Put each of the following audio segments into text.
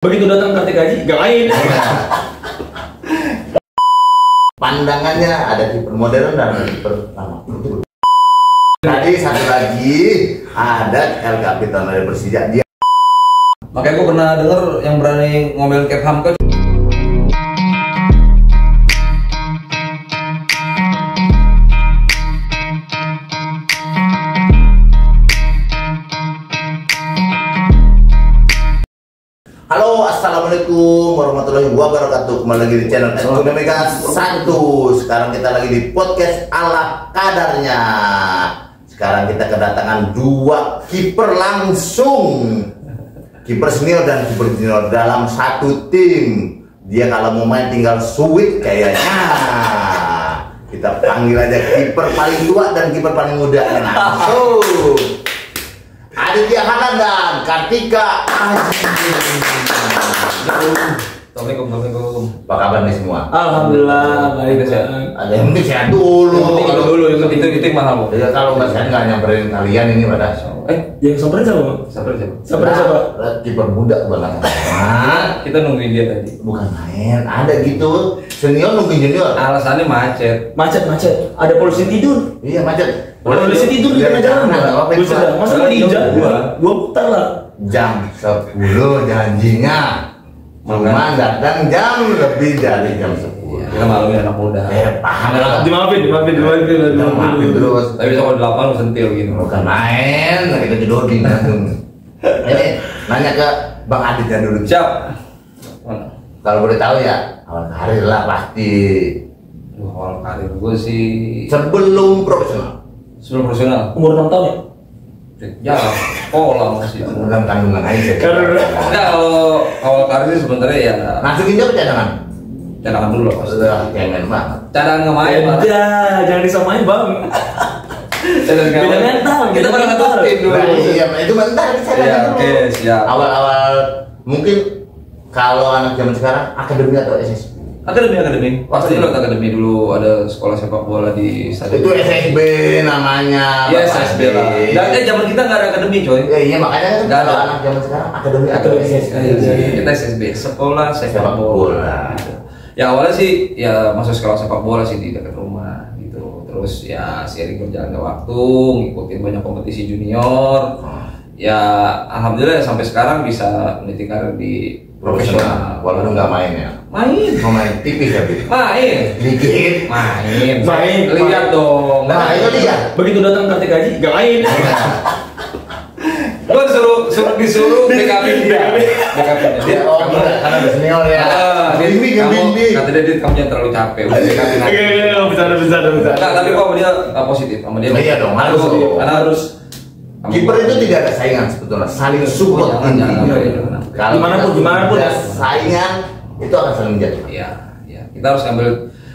Begitu datang kartu gaji, gak main. Pandangannya ada kiper modern dan ada kiper lama. Tadi satu lagi ada El Capitan dari Persija. Dia makanya gue pernah denger yang berani ngomel Cap Hamka. Halo, assalamualaikum warahmatullahi wabarakatuh. Kembali lagi di channel Mega 1. Sekarang kita lagi di podcast ala kadarnya. Sekarang kita kedatangan dua kiper langsung, kiper senior dan kiper junior dalam satu tim. Dia kalau mau main tinggal sweet kayaknya. Kita panggil aja kiper paling tua dan kiper paling muda langsung. Aditya Hanan dan Kartika Aji. Assalamualaikum. Apa kabar nih semua? Alhamdulillah, baik sehat. Ada yang penting sehat dulu. Itu mahal loh. Ya kalau nggak sehat nggak nyamperin kalian ini pada. Yang samperin siapa? Samperin siapa? Kiper muda banget. Kita nungguin dia tadi. Bukan main, ada gitu. Senior nungguin junior. Alasannya macet. Macet. Ada polisi tidur. Iya macet. Polisi tidur di tengah jalan. Masa nggak diinjak? Gua putar lah. Jam 10 janjinya. Cuma datang jam lebih dari jam 10. Kita malumin anak muda. Paham lah. Dimaafin terus. Tapi bisa kalau 8 lu sentil gitu. Bukan main, kita jodohin langsung. Ini nanya ke Bang Aditya dulu. Siap. Kalau boleh tahu ya, awal karir lah pasti. Awal karir gue sih Sebelum profesional. sebelum profesional. Umur 6 tahun ya? Ya, sekolah masih. Dalam kandungan aja. Enggak, kalau awal karir sih sebenarnya ya Masukin juga cadangan. cadangan dulu lah pasti. Jangan banget. Cadangan nggak main, Pak. Jangan disamain bang. Cadangan nggak Beda main. mental, Kita beda pernah mental. ngetupin dulu. Nah, iya, itu bentar Ya, cadangan dulu. oke, siap. Awal-awal mungkin kalau anak zaman sekarang akademi atau SSB. Akademi. Pasti dulu akademi dulu ada sekolah sepak bola di stadion. Itu SSB namanya. Iya, Bapak SSB Ade. lah. Dan zaman kita nggak ada akademi, coy. Iya makanya kan Nggak kalau ada. anak zaman sekarang akademi atau SSB. Kita SSB, sekolah sepak bola. bola. Ya awalnya sih ya masuk sekolah sepak bola sih di dekat rumah gitu. Terus ya seiring berjalannya waktu, ngikutin banyak kompetisi junior. Ya alhamdulillah sampai sekarang bisa meniti karir di Profesional, walaupun nggak main ya. Main. Mau main tipis ya, Bi? Main. Dikit. Main. Lihat dong. Nah, itu dia. Begitu datang kartu gaji, gak main. Gue disuruh BKP dia. Dia karena ada senior ya. Bimbing. Kata dia kamu jangan terlalu capek. Udah BKP nanti. Bisa. Nah, tapi kok sama dia positif sama dia. Iya dong, harus dong. Karena harus. Kiper itu tidak ada saingan sebetulnya, saling support. Jangan. Kalau Gimana pun. ada saingan itu akan saling menjadi. Iya. Kita harus ngambil.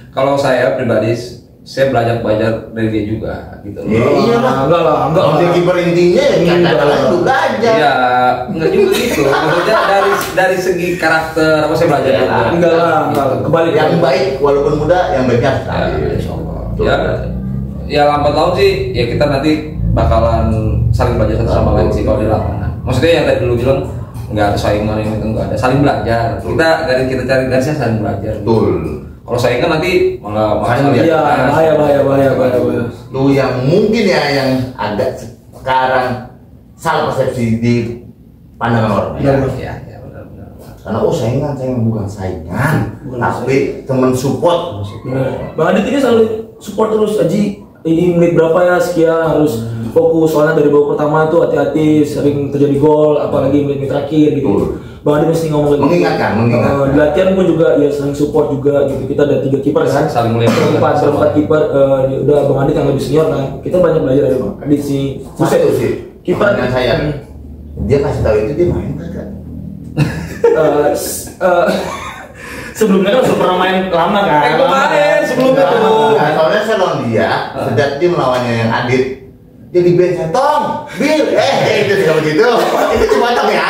Kalau saya pribadi, saya belajar dari dia juga gitu. Iya lah. Enggak lah. Kalau dia kiper intinya ya katakanlah itu belajar. Iya, enggak juga gitu. Maksudnya dari segi karakter apa saya belajar Iya. juga. Enggak lah. Kebalik Yang baik walaupun muda, yang baiknya harus Ya, stabil. insya Allah. Betul. Ya lambat laun sih, ya kita nanti bakalan saling belajar satu sama lain sih kalau di lapangan. Maksudnya yang tadi dulu bilang nggak ada saingan ini itu nggak ada, saling belajar. Kita cari garisnya saling belajar. Betul. Kalau saingan nanti malah Iya, bahaya. Itu yang mungkin ya yang agak sekarang salah persepsi di pandangan orang. Ya, benar. Karena saingan bukan saingan, tapi teman support. Bang Adit ini selalu support terus Aji. Ini menit berapa ya, sekian harus fokus. Soalnya dari babak pertama tuh hati-hati, sering terjadi gol, apalagi menit terakhir gitu. Bang Adit mesti ngomong gitu. Mengingatkan. Di latihan pun juga ya sering support juga gitu. Kita ada 3 kiper kan, Saling melihat. berempat kiper. Udah Bang Adit yang lebih senior kan. Kita banyak belajar dari Bang Adit sih. Itu sih Kiper pertanyaan saya. Dia kasih tahu itu dia main kagak? Sebelumnya kan sudah pernah main lama kan. Kemarin sebelumnya tuh. Nah, soalnya saya lawan dia, setiap tim lawannya yang Adit, dia di bench Tong, Bil, itu tidak begitu. Itu cuma Tong ya.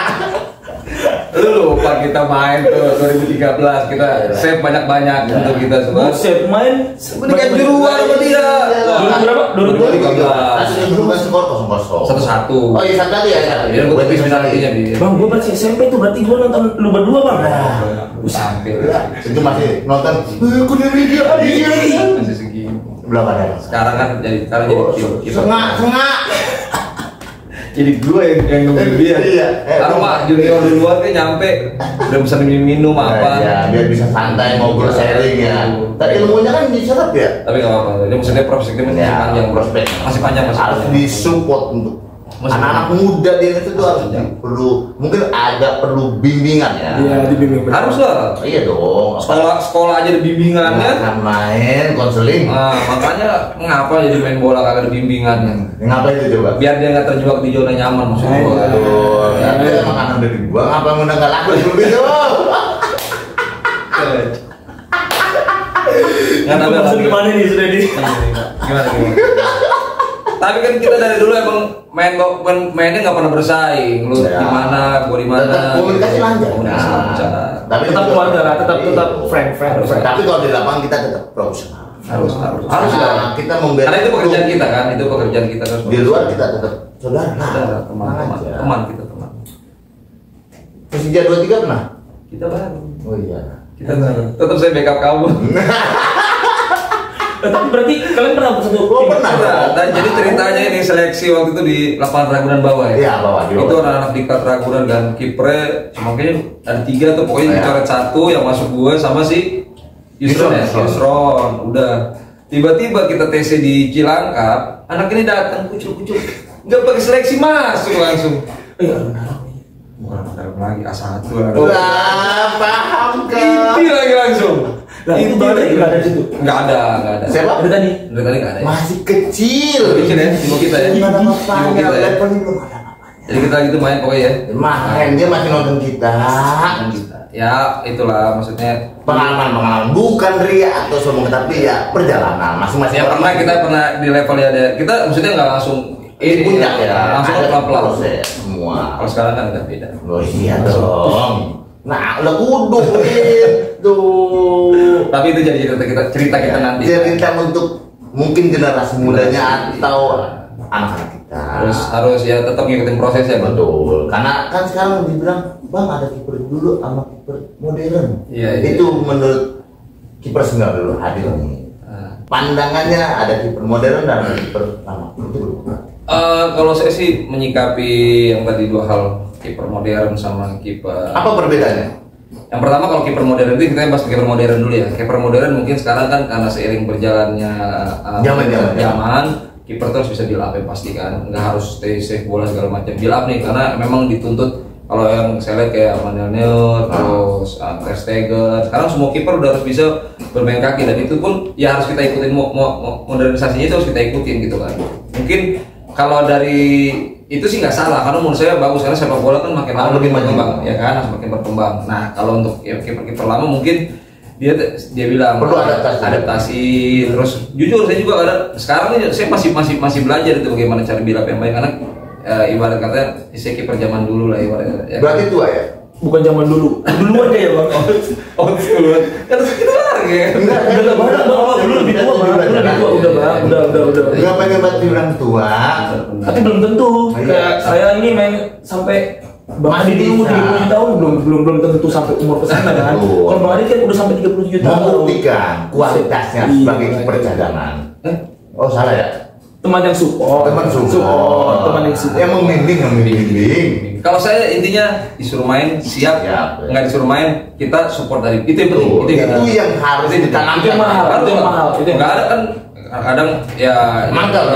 Lu lupa kita main tuh 2013 kita save banyak-banyak untuk kita semua. Buset, main Sebenarnya juruan sama dia. Dulu berapa? 2013. Hasilnya berubah skor 0-0. 1-1. Oh iya, satu tadi ya. Dia gue tipis penaltinya dia. Bang, gue masih SMP tuh, berarti gue nonton lu berdua bang. Hampir. Itu masih nonton. Aku dari dia. Masih segini. Belum ada. Sekarang kan jadi kita. Sengak. Jadi gue yang nungguin dia. Iya. Kalau Mak junior duluan kan nyampe udah bisa minum apa. Ya, biar bisa santai ngobrol sharing ya. Tadi ilmunya kan diserap ya. Tapi nggak apa-apa. Dia maksudnya prospeknya masih panjang. Prospek Masih panjang masih. harus panjang. disupport untuk Masih anak-anak muda di Indonesia itu harus perlu mungkin agak perlu bimbingan ya. Iya, dibimbing. Harus lah. Iya dong. Sekolah aja ada bimbingannya. Kan main konseling. Nah, makanya ngapa jadi main bola kagak ada bimbingannya? Ngapain itu coba? Biar dia nggak terjebak di zona nyaman maksudnya. Aduh, nanti emang anak dari gua ngapa yang udah nggak laku dulu gitu? Nggak ada Maksud gimana nih sudah di? Gimana? Tapi kan kita dari dulu emang mainnya nggak pernah bersaing. Lu Ya. di mana, gua di mana. Tetap komunikasi lancar. Komunikasi lancar. Tapi Tetap keluarga lah, tetap friend. Tapi kalau di lapangan kita tetap profesional. Harus Karena kita membela. Karena itu pekerjaan kita kan, itu pekerjaan kita terus. Di luar kita tetap saudara. Saudara, teman aja. kita teman. Persija 23 pernah? Kita baru. Oh iya. Kita tetap saya backup kamu. Tapi berarti kalian pernah bersatu? Oh, pernah. Dan jadi ceritanya ini seleksi waktu itu di lapangan Ragunan bawah ya. Iya, bawah, di bawah. Itu anak-anak diklat Ragunan dan kipernya makanya ada 3 tuh pokoknya Iya. dicoret 1 yang masuk gue sama si Yusron ya. Yusron. Udah tiba-tiba kita TC di Cilangkap, anak ini datang kucuk-kucuk. Enggak pakai seleksi masuk langsung. Bukan dalam lagi A1 lagi. Wah, paham kan? Inti lagi langsung. Lah itu nggak ada di situ. Enggak ada. Siapa? Dari tadi. Dari tadi enggak ada. Ya? Masih kecil. Kecil ya, ibu kita ya. Belum ada Ibu bapaknya, kita ya. levelnya belum ada bapaknya. Jadi kita gitu main pokoknya ya. Main dia masih nonton kita. Ya itulah maksudnya. Pengalaman bukan ria atau sombong tapi ya perjalanan masing-masing. Ya kita pernah di level ya ada. Kita maksudnya nggak langsung ini puncak ya. langsung Ada pelan-pelan. proses semua. Kalau sekarang kan udah beda. Oh iya dong. Nah, udah kudu itu. Tapi itu jadi cerita kita nanti. Cerita untuk mungkin generasi mudanya atau anak-anak kita. Harus ya tetap ngikutin prosesnya. Betul. Karena kan sekarang dibilang, "Bang, ada kiper dulu sama kiper modern." Iya. Itu menurut kiper senior dulu hadir nih. Pandangannya ada kiper modern dan ada kiper lama. Itu Kalau saya sih menyikapi yang tadi 2 hal, kiper modern sama kiper. apa perbedaannya? Yang pertama kalau kiper modern itu kita bahas kiper modern dulu ya. Kiper modern mungkin sekarang kan karena seiring berjalannya zaman, kiper terus bisa build up ya pasti kan. Nggak harus stay safe bola segala macam. Build up nih karena memang dituntut. Kalau yang saya lihat kayak Manuel Neuer, terus Ter Stegen, sekarang semua kiper udah harus bisa bermain kaki dan itu pun ya harus kita ikutin modernisasinya itu harus kita ikutin gitu kan. Mungkin kalau dari itu sih nggak salah karena menurut saya bagus karena sepak bola kan makin lama lebih berkembang ya kan, semakin berkembang. Nah kalau untuk ya, kiper lama mungkin dia bilang perlu adaptasi terus jujur saya juga kadang sekarang ini saya masih belajar itu bagaimana cara build up yang baik karena ibarat kata saya kiper zaman dulu lah ibarat ya. Berarti tua ya? Bukan zaman dulu. Duluan kayak bang. Duluan. Kan kita lagi. Udah banget bang. Dulu lebih tua bang. Dulu lebih tua udah bang. Udah. Gak pengen banget dibilang tua. Tapi belum tentu. Kayak saya ini main sampai Bang Adi dulu 30 tahun belum tentu sampai umur kesana kan. Kalau Bang Adi kan udah sampai 37 tahun. Membuktikan kualitasnya sebagai kiper cadangan. Oh salah ya? Teman yang support. Teman support. Teman yang support. Yang membimbing. Kalau saya intinya disuruh main siap, nggak disuruh main kita support dari itu yang penting. Itu yang harus ditanamkan. Itu mahal. Nggak ada kan kadang ya mangkal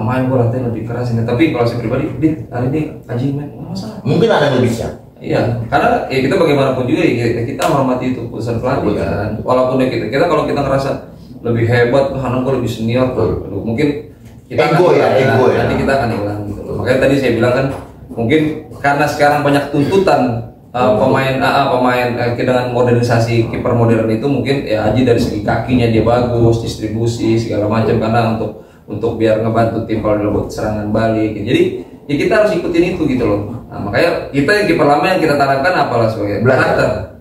main gue latihan lebih keras ini tapi kalau saya pribadi hari ini anjing main nggak masalah mungkin ada yang lebih siap. Iya karena ya kita bagaimanapun juga ya, kita menghormati itu keputusan pelatih kan walaupun ya kita kalau kita ngerasa lebih hebat karena gue lebih senior mungkin kita ego ya nanti kita akan hilang gitu loh. Makanya tadi saya bilang kan mungkin karena sekarang banyak tuntutan pemain dengan modernisasi kiper modern itu mungkin ya Aji dari segi kakinya dia bagus, distribusi segala macam karena untuk biar ngebantu tim kalau buat serangan balik. Jadi ya kita harus ikutin itu gitu loh. Nah, makanya kita yang kiper lama yang kita tanamkan apalah sebagai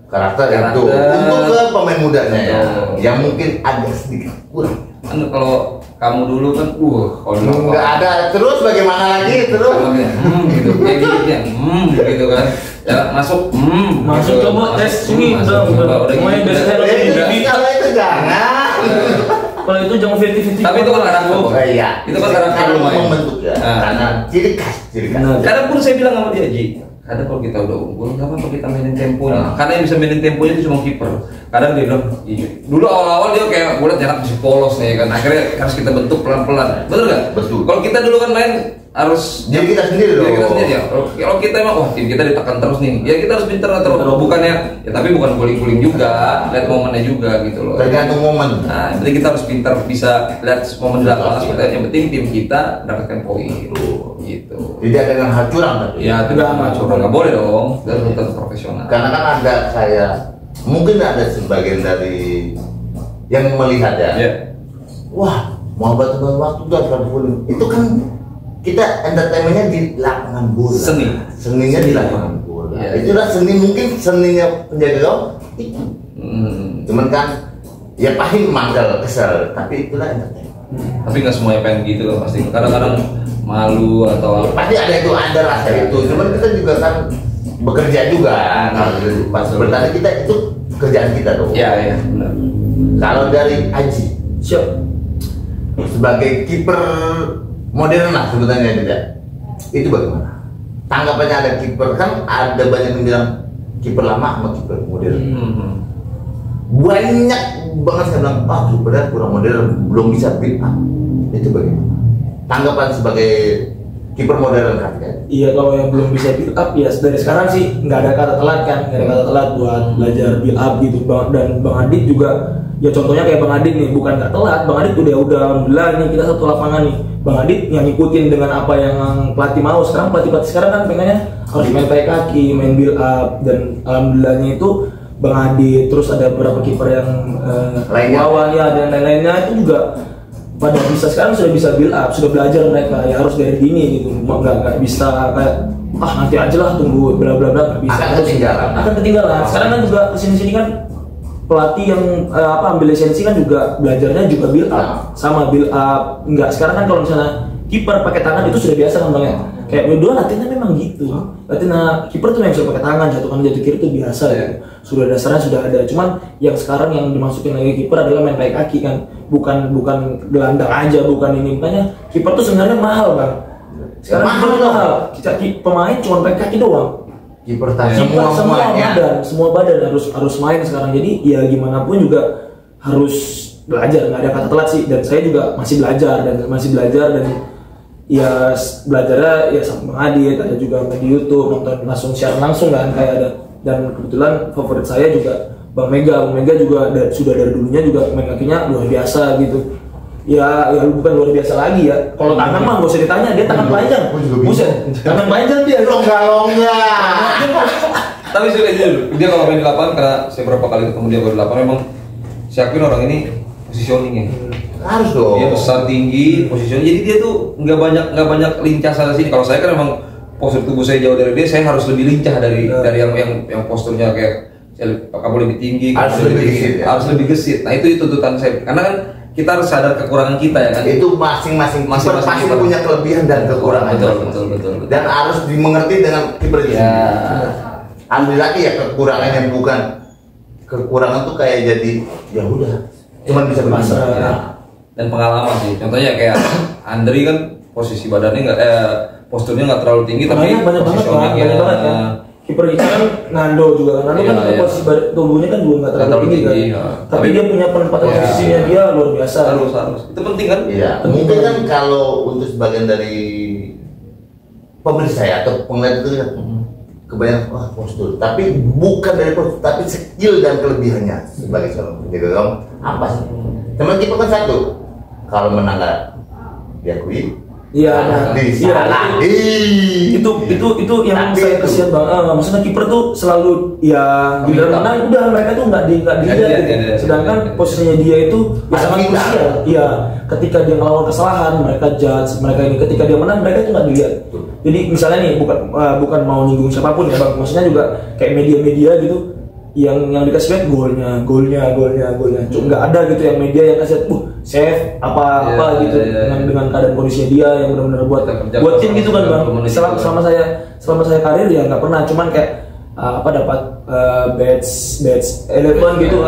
karakter itu untuk ke pemain mudanya ya, yang mungkin agak sedikit kurang. Kan kalau kamu dulu kan, kalau nggak ada terus bagaimana lagi terus? Gitu, kayak gitu kan. Ya masuk, Masuk gitu. coba tes ini udah semuanya gitu. biasanya Kalau itu jangan. kalau itu jangan 50-50. Tapi itu kan karakter. Iya. Itu kan karakter Karena lumayan. membentuk ya. Nah. Karena ciri khas. Nah. Kadang pun saya bilang sama dia, Ji, kadang kalau kita udah unggul, nggak apa-apa kita mainin temponya. Karena yang bisa mainin temponya itu cuma kiper. Kadang dia bilang, iya. Dulu awal-awal dia kayak gue liat jarak masih polos nih kan. Akhirnya harus kita bentuk pelan-pelan. Betul nggak? Betul. Kalau kita dulu kan main harus Jadi kita sendiri Jadi kita dong. sendiri ya. Kalau kita emang tim kita ditekan terus nih, ya kita harus pintar terus. Bukannya, ya tapi bukan guling-guling juga, lihat momennya juga gitu loh. Tergantung momen. Nah, yang penting kita harus pintar bisa lihat momen di lapangan seperti itu. Yang penting tim kita mendapatkan poin gitu. Tidak ada yang hal curang tapi. Ya, tidak curang, nggak boleh dong. Kita harus tetap profesional. Karena kan ada kayak mungkin ada sebagian dari yang melihat ya. Ya. Wah, mau batu waktu tuh harus guling. Itu kan kita entertainmentnya di lapangan bola. Seninya di lapangan bola. Ya, Itulah seni, mungkin seninya penjaga gawang itu. Cuman kan ya pahit manggal kesel, tapi itulah entertainment. Tapi nggak semuanya pengen gitu loh pasti. Kadang-kadang malu atau Pasti ada rasa itu. Cuman kita juga kan bekerja juga. Kalau pas bertanding kita itu kerjaan kita tuh. ya benar. Kalau dari Aji Siap. sebagai kiper modern lah sebutannya tidak, itu bagaimana? Tanggapannya ada kiper kan ada banyak yang bilang kiper lama sama kiper modern. Banyak banget saya bilang kipernya kurang modern, belum bisa build up. Itu bagaimana? Tanggapan sebagai kiper modern kan? Iya, kalau yang belum bisa build up ya dari sekarang sih nggak ada kata telat kan, nggak ada kata telat buat belajar build up gitu. Dan Bang Adit juga ya contohnya kayak Bang Adit nih, bukan nggak telat, Bang Adit udah alhamdulillah nih kita satu lapangan nih. Bang Adit yang ngikutin dengan apa yang pelatih mau. Sekarang pelatih sekarang kan pengennya harus main pakai kaki, main build up, dan alhamdulillahnya itu Bang Adit, terus ada beberapa kiper yang lawan ya dan lain-lainnya itu juga pada bisa sekarang sudah bisa build up, sudah belajar mereka ya harus dari dini gitu. Nggak bisa kayak nanti aja lah tunggu bla bla bla, nggak bisa. Akan ketinggalan. Sekarang kan juga kesini kan pelatih yang ambil lisensi kan juga belajarnya juga build up sama build up. Enggak, sekarang kan kalau misalnya kiper pakai tangan itu sudah biasa kan Bang ya. Kayak dua latihannya memang gitu. Latihan kiper tuh yang sudah pakai tangan, jatuh kanan jatuh kiri itu biasa ya. Sudah dasarnya sudah ada. Cuman yang sekarang yang dimasukin lagi kiper adalah main pakai kaki kan. Bukan gelandang aja, bukan ini. Makanya kiper tuh sebenarnya mahal Bang. Sekarang kiper tuh mahal. Pemain cuma pakai kaki doang. Kiper semua badan harus main sekarang. Jadi ya gimana pun juga harus belajar, nggak ada kata telat sih. Dan saya juga masih belajar dan ya belajarnya ya sama Bang Adit, ada juga di YouTube nonton siaran langsung kan kayak ada. Dan kebetulan favorit saya juga Bang Mega juga sudah dari dulunya juga main kakinya luar biasa gitu. Ya bukan luar biasa lagi ya. Kalau tangan mah gak usah ditanya, dia tangan panjang. Buset, tangan panjang dia. Longga. Tapi saya lihat dulu, dia kalau main di lapangan, karena saya beberapa kali ketemu dia di lapangan, memang saya akuin orang ini positioningnya. Harus dong. Dia besar tinggi, positioning. Jadi dia tuh nggak banyak lincah sana sini. Kalau saya kan memang postur tubuh saya jauh dari dia, saya harus lebih lincah dari yang posturnya kayak kamu lebih tinggi, harus lebih gesit. Nah itu tuntutan saya. Karena kan kita harus sadar kekurangan kita ya kan. Itu masing-masing pasti punya kelebihan dan kekurangan. Betul. Dan harus dimengerti dengan kiper itu. Ya. Ambil lagi ya kekurangan yang bukan kekurangan tuh kayak jadi ya udah cuman bisa berpasrah. Ya. Dan pengalaman sih. Contohnya kayak Andri kan posisi badannya posturnya nggak terlalu tinggi tapi banyak banget kan. Kiper kita kan Nando juga kan. Nando kan posisi tubuhnya kan juga nggak terlalu tinggi kan. Tapi dia punya penempatan posisinya dia luar biasa. Harus. Itu penting kan? Iya. Mungkin kan kalau untuk sebagian dari pemirsa ya atau penglihatan itu kan kebanyakan postur. Tapi bukan dari postur, tapi skill dan kelebihannya sebagai seorang penjaga gawang apa sih? Teman kiper kan satu. Kalau menang nggak diakui, Iya, nah, itu yang saya kasihan banget. Maksudnya kiper tuh selalu ya giliran menang udah mereka tuh nggak dilihat gitu. Sedangkan posisinya dia itu ya sangat krusial. Iya, ketika dia ngelawan kesalahan mereka judge mereka ini, ketika dia menang mereka tuh nggak dilihat. Jadi misalnya nih bukan mau nyinggung siapapun ya bang, maksudnya juga kayak media-media gitu yang dikasih lihat golnya cuma nggak ada gitu yang media yang kasih save apa gitu dengan keadaan kondisinya dia yang benar-benar buat tim gitu kan bang. Selama saya karir ya nggak pernah, cuman kayak dapat batch 11 gitu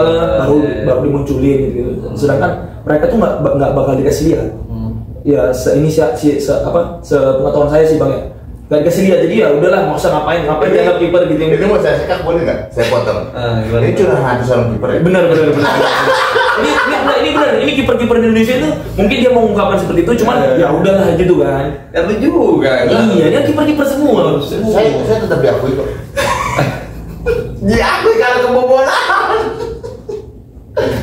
baru dimunculin gitu. Sedangkan mereka tuh nggak bakal dikasih lihat. Ya sepengetahuan saya sih bang ya. Gak dikasih lihat, jadi ya udahlah nggak usah ngapain dianggap kiper gitu. Ini mau saya sekat boleh nggak? Saya potong. Ini curhat seorang kiper ya? Benar. ini benar. Ini kiper-kiper di Indonesia itu mungkin dia mau mengungkapkan seperti itu, cuman ya udahlah gitu kan. Ya lu juga. Iya, dia kiper-kiper semua. Saya tetap diakui kok. Diakui kalau kebobolan.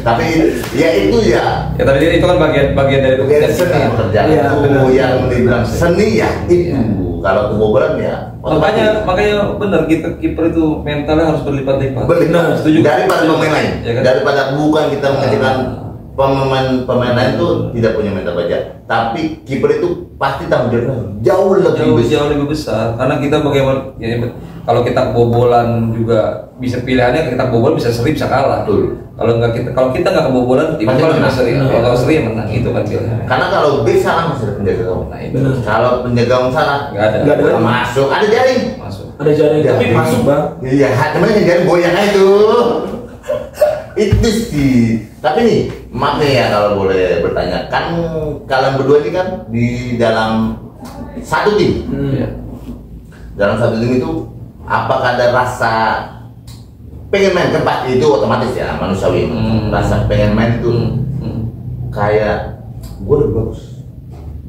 Tapi ya itu ya. Ya tapi itu kan bagian dari seni pekerjaan itu yang dibilang seni ya itu. Kalau kebobolan ya makanya benar kita kiper itu mentalnya harus berlipat-lipat. Benar, setuju. Daripada pemain lain, ya kan? daripada bukan kita menghasilkan pemain lain itu tidak punya mental baja, tapi kiper itu pasti tanggung jawabnya jauh lebih besar. Karena kita bagaimana ya, kalau kita kebobolan juga bisa pilihannya, kita kebobolan bisa seri bisa kalah. Betul. Kalau kita nggak kebobolan tim kita bisa seri. Kalau seri menang itu kan pilihannya. Karena kalau B salah masih ada penjaga gawang. Nah, itu. Kalau penjaga gawang salah nggak ada. Masuk ada jaring. Ada jaring tapi masuk bang. Iya, cuman yang jaring goyang itu. Itu sih. Tapi nih, maaf nih ya kalau boleh bertanya, kan kalian berdua ini kan di dalam satu tim. Dalam satu tim itu apakah ada rasa pengen main? Kan pasti itu otomatis ya manusiawi. Rasa pengen main itu kayak gue lebih bagus,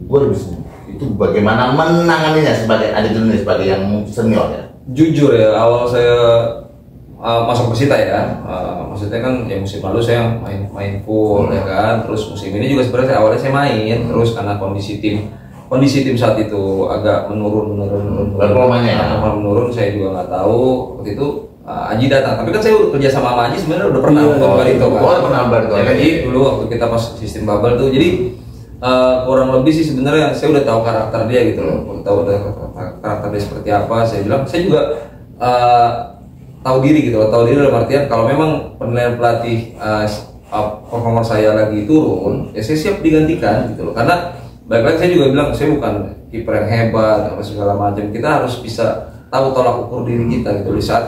gue lebih senang. Itu bagaimana menanganinya sebagai adik dulu nih, sebagai yang senior ya? Jujur ya, awal saya masuk Persita ya, maksudnya kan ya musim lalu saya main full ya kan, terus musim ini juga sebenarnya awalnya saya main, terus karena kondisi tim saat itu agak menurun, saya juga nggak tahu waktu itu. Aji datang, tapi kan saya kerja sama Aji sebenarnya udah pernah untuk Barito kan. Pernah Barito. Ya, jadi dulu waktu kita pas sistem bubble tuh, jadi kurang lebih sih sebenarnya saya udah tahu karakter dia gitu loh, tahu karakter dia seperti apa. Saya bilang saya juga tahu diri gitu loh, tahu diri dalam artian kalau memang penilaian pelatih performa saya lagi turun, ya saya siap digantikan gitu loh. Karena baik lagi saya juga bilang saya bukan kiper yang hebat atau segala macam, kita harus bisa tahu tolak ukur diri kita gitu. Di saat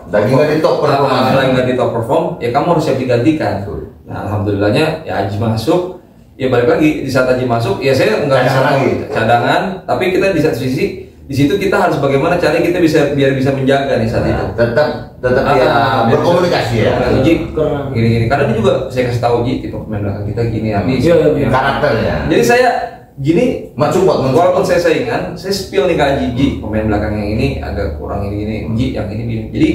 lagi nggak di top perform, ya kamu harus siap digantikan. Nah alhamdulillahnya ya Aji masuk, ya balik lagi di saat Aji masuk, ya saya nggak bisa cadangan, tapi kita di satu sisi di situ kita harus bagaimana caranya kita biar bisa menjaga nih saat itu. Tetap ya berkomunikasi ya. Ji, gini karena dia juga saya kasih tahu Ji, tipe pemain belakang kita gini habis karakternya. Jadi saya gini, walaupun saya saingan, saya spill nih ke Ji, pemain belakang yang ini agak kurang ini Ji, yang ini gini. Jadi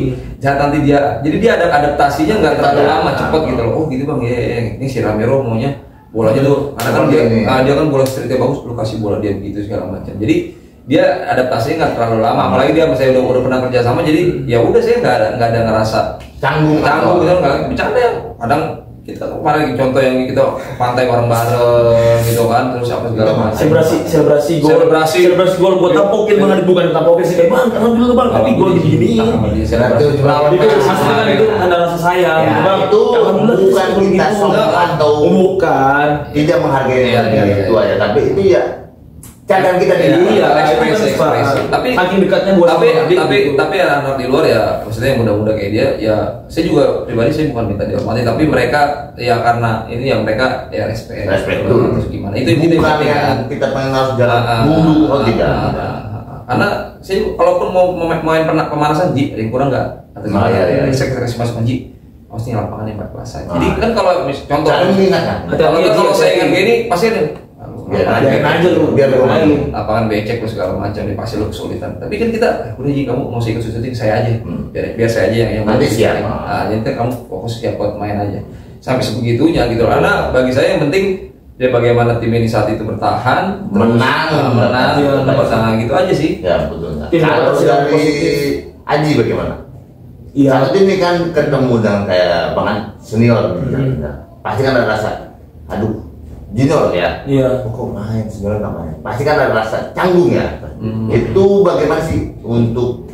saat nanti dia ada adaptasinya nggak terlalu lama, cepet gitu loh. Oh gitu bang, ya ini si Ramiro maunya bolanya tuh, karena kan dia kan bola streetnya bagus, lu kasih bola dia begitu segala macam. Jadi dia adaptasinya nggak terlalu lama, apalagi dia saya udah pernah kerja sama, jadi ya udah saya nggak ada ngerasa canggung gitu, nggak bercanda ya. Kadang kita kemarin contoh yang kita pantai bareng-bareng gitu kan, terus apa segala macam. Selebrasi gol buat tampokin banget, bukan tampokin sih kayak bang, karena dulu bang, tapi gol gini. Itu maksudnya kan itu ada rasa sayang. Itu bukan kita sombong atau bukan tidak menghargai itu aja, tapi itu ya cadang kita di ekspresi. Tapi saking dekatnya buat tapi anak di luar ya, maksudnya yang muda-muda kayak dia ya, saya juga pribadi saya bukan minta dihormati, tapi mereka ya karena ini yang mereka ya respect dulu. Terus gimana itu bukan yang kita pengen harus jalan dulu tidak. Karena saya kalaupun mau main pemanasan Ji, ada yang kurang nggak? Atau gimana? Saya kasih masuk Ji, pasti lapangannya 4 kelas. Jadi kan kalau contoh kalau saya ingat kayak ini pasti ada biar aja lu lapangan becek lu segala macam, pasti lu kesulitan. Tapi kan kita udah Ji, kamu mau ikut syuting saya aja, biar saya aja yang nanti siap. Jadi kamu fokus siap buat main aja sampai sebegitunya gitu. Karena bagi saya yang penting Ya bagaimana tim ini saat itu bertahan, Menang. dapat gitu aja sih. Ya betul. Tim Kalau dapat dari positif. Aji bagaimana? Iya. Saat ini kan ketemu dengan kayak Bang senior, pasti kan ada rasa, aduh, junior ya. Iya. Kok main senior nggak main? Pasti kan ada rasa canggung ya. Itu bagaimana sih untuk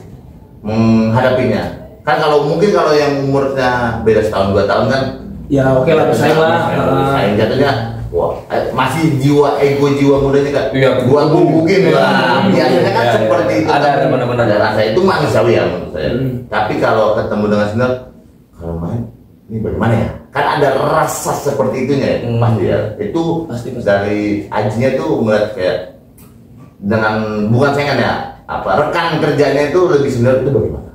menghadapinya? Kan kalau mungkin kalau yang umurnya beda setahun 2 tahun kan, Ya oke lah, bersaing lah. Bersaing jatuhnya. Wah, masih jiwa jiwa mudanya kan. Iya, Gua gebukin lah. Biasanya kan Iya, seperti itu. ada kan. benar-benar. Ada rasa itu manusiawi ya menurut saya. Tapi kalau ketemu dengan senior, kalau main ini bagaimana ya? Kan ada rasa seperti itunya ya. Pasti ya. Itu Pasti. dari Ajinya tuh melihat kayak dengan bukan saingan ya, rekan kerjanya itu lebih senior itu bagaimana?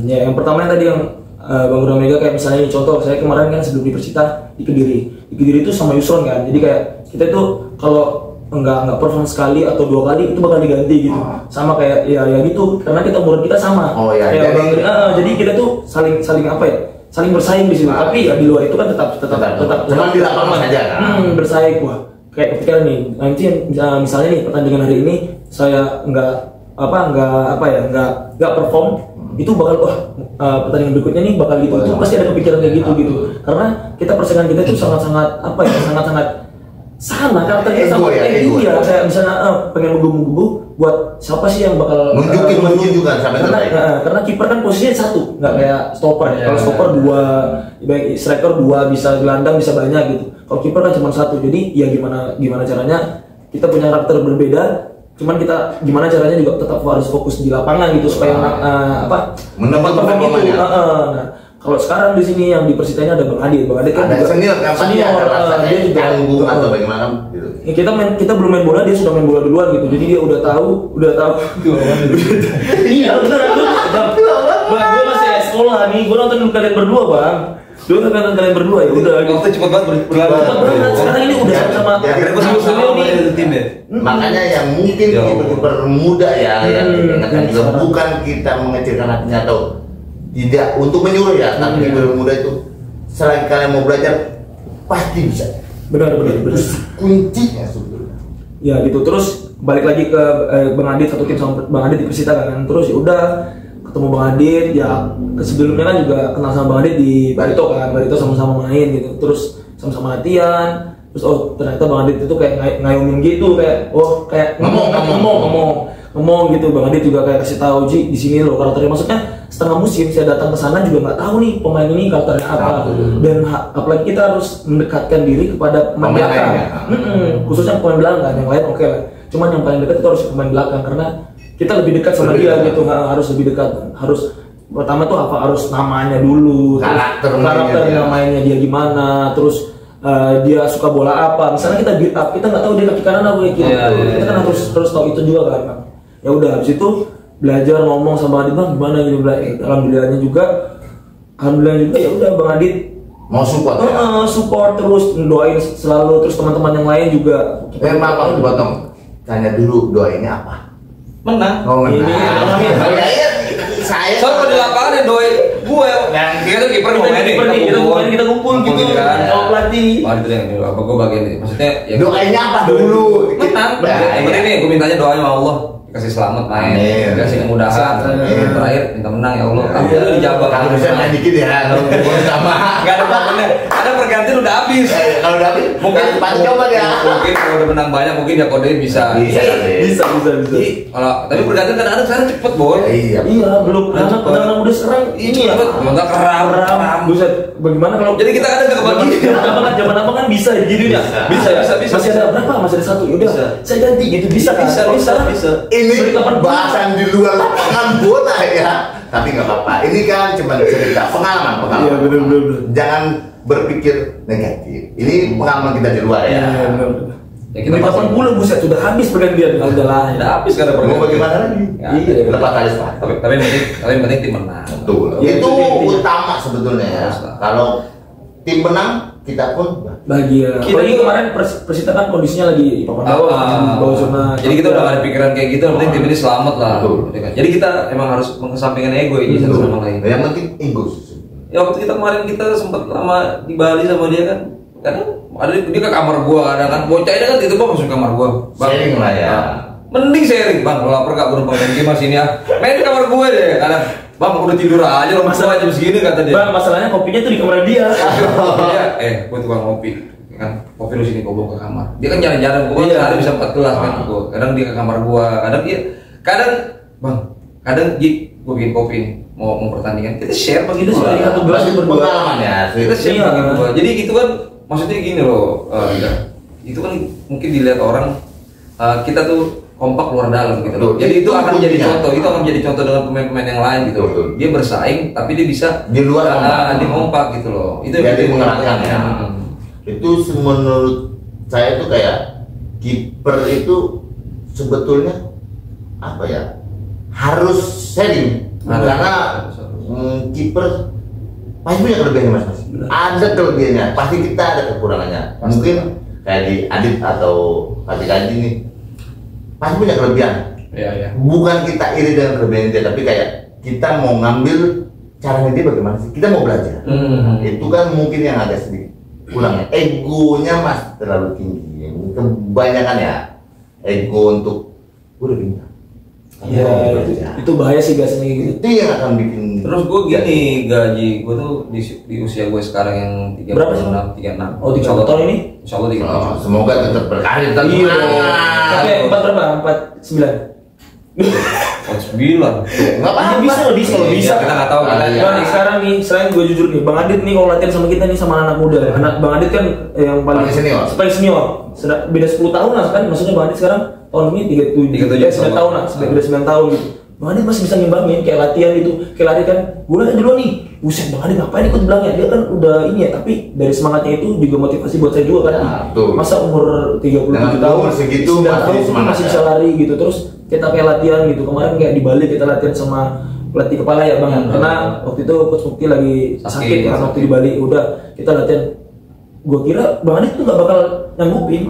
Ya yang pertama yang tadi yang Bang Bram Mega kayak misalnya ini contoh, saya kemarin kan sebelum di Persita di Kediri itu sama Yusron kan, jadi kayak kita itu kalau nggak perform sekali atau 2 kali itu bakal diganti gitu, sama kayak ya gitu, karena kita umur kita sama. Oh, ya, Kayak jadi- jadi kita tuh saling apa ya, saling bersaing di situ. Tapi ya di luar itu kan tetap Cuman di lapangan saja kan? bersaing. Wah kayak ketika nih nanti misalnya nih pertandingan hari ini saya nggak perform, itu bakal pertandingan berikutnya nih bakal gitu. Itu pasti ada kepikiran kayak gitu. Karena kita persaingan kita itu sangat sama karakter kita sama Ego ya. kayak misalnya pengen menggebu-gebu buat siapa sih yang bakal menunjukkan sampai terbaik. karena kiper kan posisinya satu, nggak kayak stopper. Kalau stopper 2, baik striker 2, bisa gelandang bisa banyak gitu. Kalau kiper kan cuma satu. Jadi ya gimana caranya kita punya karakter berbeda, cuman kita gimana caranya juga tetap harus fokus di lapangan gitu supaya Mendapat performanya. Nah, kalau sekarang di sini yang di Persita ini ada Bang Adit kan Ada juga senior kan pasti ada rasa dia juga canggung atau bagaimana gitu. Ya, kita belum main bola, dia sudah main bola duluan gitu. Jadi dia udah tahu. Iya benar. Bang, gue masih sekolah nih. Gue nonton kalian berdua, Bang. Gue nonton kalian berdua ya udah. Waktu cepet banget berlalu. Cepet banget. Sekarang ini udah sama. Jadi, Gue sama nih. tim ya. Makanya yang mungkin Ya kiper muda ya yang diingatkan juga sekarang. bukan kita mengecilkan hatinya atau tidak untuk menyuruh ya, tapi kiper muda itu selagi kalian mau belajar pasti bisa. Benar. Kuncinya sebetulnya. Ya gitu. Terus balik lagi ke Bang Adit, satu tim sama Bang Adit di Persita kan. Terus ya udah ketemu Bang Adit, ya sebelumnya kan juga kenal sama Bang Adit di Barito kan. Barito sama-sama main gitu. Terus sama-sama latihan. Terus ternyata Bang Adit itu kayak ngayomin gitu, kayak ngomong gitu. Bang Adit juga kayak kasih tahu, Ji di sini loh karakternya. Maksudnya setengah musim saya datang ke sana juga nggak tahu nih pemain ini karakternya apa. Dan apalagi kita harus mendekatkan diri kepada pemain belakang. Khususnya pemain belakang, yang lain oke lah. Cuman yang paling dekat itu harus pemain belakang karena kita lebih dekat sama dia gitu. Harus lebih dekat. Harus pertama tuh harus namanya dulu, karakternya mainnya dia gimana, terus dia suka bola apa. Misalnya kita build up, kita nggak tahu dia kaki kanan apa kayak gitu. Kita kan harus tahu itu juga kan. Ya udah habis itu belajar ngomong sama Adit, Bang gimana gitu. Alhamdulillah juga ya udah Bang Adit Mau support ya? support terus, doain selalu, terus teman-teman yang lain juga. Maaf aku potong. Tanya dulu doainnya apa? Menang. Oh, Ini saya Soalnya kalau di lapangan yang doain gue yang kita tuh kiper kita kumpul gitu kan. kalau pelatih. Wah itu yang apa gue bagian ini. Maksudnya ya doainnya apa dulu? menang. Yang penting nih gue mintanya doanya sama Allah kasih selamat main, Amin. kasih kemudahan. Terakhir minta menang ya Allah. Alhamdulillah dijawab. Kalau bisa main dikit ya, kalau sama. Nggak ada apa-apa. Ada pergantian udah habis. Kalau udah habis, mungkin cepat coba ya. Mungkin kalau udah menang banyak mungkin ya kode bisa. Bisa. Kalau tapi pergantian kan ada sekarang cepet boy. Iya. Iya, belum anak udah serang ini ya. Bentar keram. Buset, bagaimana kalau Jadi kita kadang nggak kebagi. zaman apa kan bisa gitu ya. Bisa. Masih ada berapa? Masih ada satu. Yaudah, Bisa. saya ganti gitu. Bisa kan? Kalau sekarang Ini bahasan di luar lapangan bola ya. Tapi nggak apa-apa. Ini kan cuma cerita pengalaman. Iya, benar. Jangan berpikir negatif. Ini pengalaman kita di luar ya. Iya, benar. Ya, kita Kita pasti- 80 buset sudah habis pergantian. Udah lah. Udah habis kan ada Mau pergantian. bagaimana lagi? Iya. Lepas tali sepatu. Tapi yang penting tim menang. Betul. Ya, Itu itu utama sebetulnya ya. Harus lah. Kalau tim menang, kita pun bahagia. Kita Apalagi juga- kemarin Persita kan kondisinya lagi papan bawah, di bawah zona. Jadi kita udah gak ada pikiran kayak gitu, yang penting tim ini selamat lah. Betul. Jadi kita emang harus mengesampingkan ego ini satu sama lain. Yang penting ego. Ya waktu kita kemarin kita sempat lama di Bali sama dia kan, kadang ada dia ke kamar gua, kadang kan bocah ini kan itu bang masuk kamar gua. Sharing lah ya. Mending sharing bang, kalau lapar gak berubah main mas ini ya. Main di kamar gue deh, kadang bang udah tidur aja lo masalah jam segini kata dia. Bang, masalahnya kopinya tuh di kamar dia. Gue tukang ngopi kan, kopi lu sini gue bawa ke kamar. Dia kan jarang-jarang, gue sehari bisa 4 gelas kan. Kadang dia ke kamar gue, kadang dia, kadang gue bikin kopi mau pertandingan, kita share begitu sih dari satu gelas berdua. Pengalaman ya, Kita share berdua. Jadi gitu kan, maksudnya gini loh, itu kan mungkin dilihat orang kita tuh kompak luar dalam gitu loh. Jadi itu akan menjadi contoh, itu akan menjadi contoh dengan pemain-pemain yang lain gitu. Dia bersaing tapi dia bisa di luar kompak gitu loh. Itu jadi mengerangkan ya. Itu menurut saya tuh kayak kiper itu sebetulnya apa ya? Harus sharing. Karena kiper pasti punya kelebihannya mas. Ada kelebihannya, pasti kita ada kekurangannya. Mungkin kayak di Adit atau Kaji nih pasti punya kelebihan. Iya. Bukan kita iri dengan kelebihan dia, tapi kayak kita mau ngambil caranya dia bagaimana sih? Kita mau belajar. Itu kan mungkin yang agak sedikit kurangnya. Egonya mas terlalu tinggi. Kebanyakan ya ego untuk udah bintang. Iya, itu bahaya sih biasanya gitu. Itu yang akan bikin. Terus gue gini, gaji gue tuh di usia gue sekarang yang 36, berapa sih? 36. Oh, 36 tahun ini? Insya Allah 37. Semoga tetap berkarir. Iya. Tapi 4 berapa? 49. 49. Nggak apa-apa. Bisa kalau bisa. Kita nggak tahu. Nah, nih, sekarang nih, selain gue jujur nih, Bang Adit nih kalau latihan sama kita nih sama anak muda. Bang Adit kan yang paling senior. Paling senior. Beda 10 tahun lah kan. Maksudnya Bang Adit sekarang tahun ini 37 9 tahun lah, beda 9 tahun gitu. Bang Adit masih bisa ngimbangin kayak latihan gitu. Kayak lari kan, gue latihan dulu nih. Buset, Bang Adit ngapain ikut belakangnya? Dia kan udah ini ya, tapi dari semangatnya itu juga motivasi buat saya juga kan. Masa umur 37 tahun segitu masih bisa lari gitu. Terus kita kayak latihan gitu. Kemarin kayak di Bali kita latihan sama pelatih kepala ya Bang. Karena waktu itu Coach Mukti lagi sakit kan waktu di Bali. Udah kita latihan. Gue kira Bang Adit tuh gak bakal nyanggupin.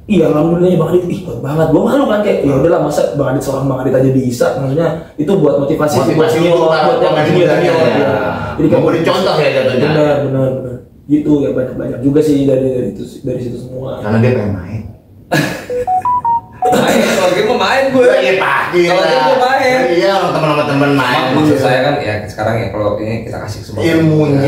Iya, alhamdulillah Bang Adit, kuat banget. Gue malu kan kayak, ya udahlah masa Bang Adit seorang Bang Adit aja bisa. Maksudnya itu buat motivasi buat buat yang junior. Jadi kayak beri contoh ya jatuhnya. Benar. Gitu ya banyak juga sih dari situ semua. Karena dia pengen main. Kalau game mau main gue. Iya pasti. Kalau game mau main. Iya, teman-teman main. Maksud saya kan ya sekarang ya kalau ini kita kasih semua ilmunya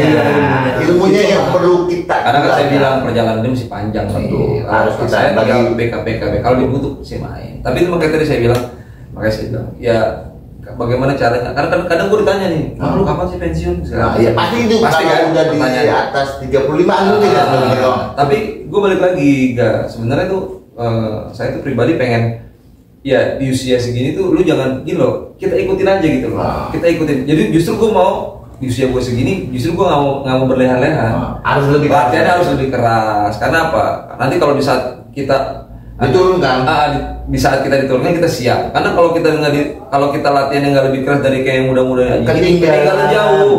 yang perlu kita. Karena kan saya bilang perjalanan ini masih panjang betul. Harus kita saya bagi BK kalau dibutuh sih main. Tapi itu makanya tadi saya bilang, makanya saya bilang ya bagaimana caranya? Karena kadang gue ditanya nih, lu kapan sih pensiun? Iya pasti itu pasti kalau kan udah di atas 35 mungkin ya. Tapi gue balik lagi, sebenarnya tuh saya tuh pribadi pengen ya di usia segini tuh lu jangan gini loh, kita ikutin aja gitu loh. Kita ikutin. Jadi justru gue mau di usia gue segini justru gue nggak mau berleha-leha. Harus lebih latihannya harus lebih keras. Karena apa? Nanti kalau di saat kita diturunkan, di saat kita diturunkan kita siap. Karena kalau kita kita latihan yang nggak lebih keras dari kayak yang muda-muda aja, ketinggalan jauh.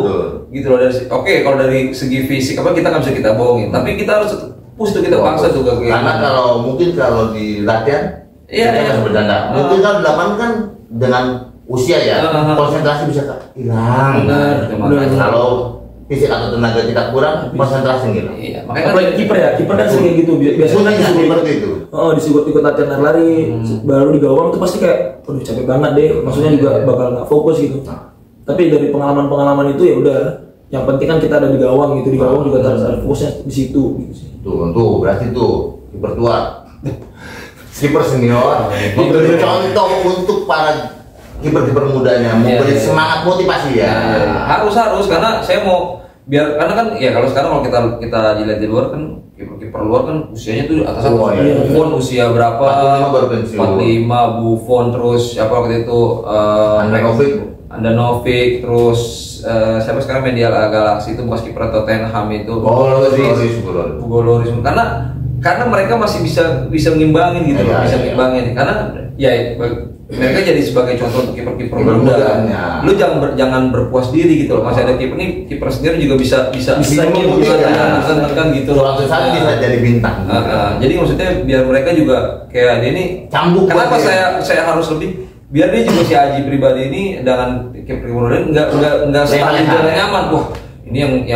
Gitu loh dari. Oke, kalau dari segi fisik apa kita nggak bisa kita bohongin. Tapi kita harus push tuh, kita paksa tuh kayak. Karena kalau mungkin kalau di latihan kita bisa bercanda. Mungkin kalau di lapangan kan dengan usia ya konsentrasi bisa hilang. Benar. Kalau fisik atau tenaga kita kurang, konsentrasi gitu. Iya, makanya apalagi kiper ya, kiper kan sering gitu. Biasanya kan seperti itu. Disuruh ikut latihan lari, baru di gawang tuh pasti kayak, aduh capek banget deh. Maksudnya juga bakal nggak fokus gitu. Tapi dari pengalaman-pengalaman itu ya udah, yang penting kan kita ada di gawang gitu. Di gawang juga harus ada fokusnya di situ. Gitu sih. Tuh, berarti tuh kiper tua, kiper senior, memberi contoh untuk para kiper-kiper mudanya, memberi semangat motivasi ya. Harus karena saya mau karena kan ya kalau sekarang kalau kita dilihat di luar kan kiper luar kan usianya tuh atas Buffon usia berapa? 45 Buffon, terus siapa waktu itu Andanovic, terus siapa sekarang Medial Galaxy itu bekas kiper Tottenham itu Loris. Karena mereka masih bisa ngimbangin gitu, bisa ngimbangin. Karena ya mereka jadi sebagai contoh untuk kiper-kiper muda. Lu jangan berpuas diri gitu loh. Masih ada kiper nih, kiper sendiri juga bisa kan gitu loh. Suatu saat bisa jadi bintang. Jadi maksudnya biar mereka juga kayak dia ini cambuk. Kenapa saya harus lebih? Biar dia juga si Aji pribadi ini dengan kiper muda enggak selalu nyaman. Wah, ini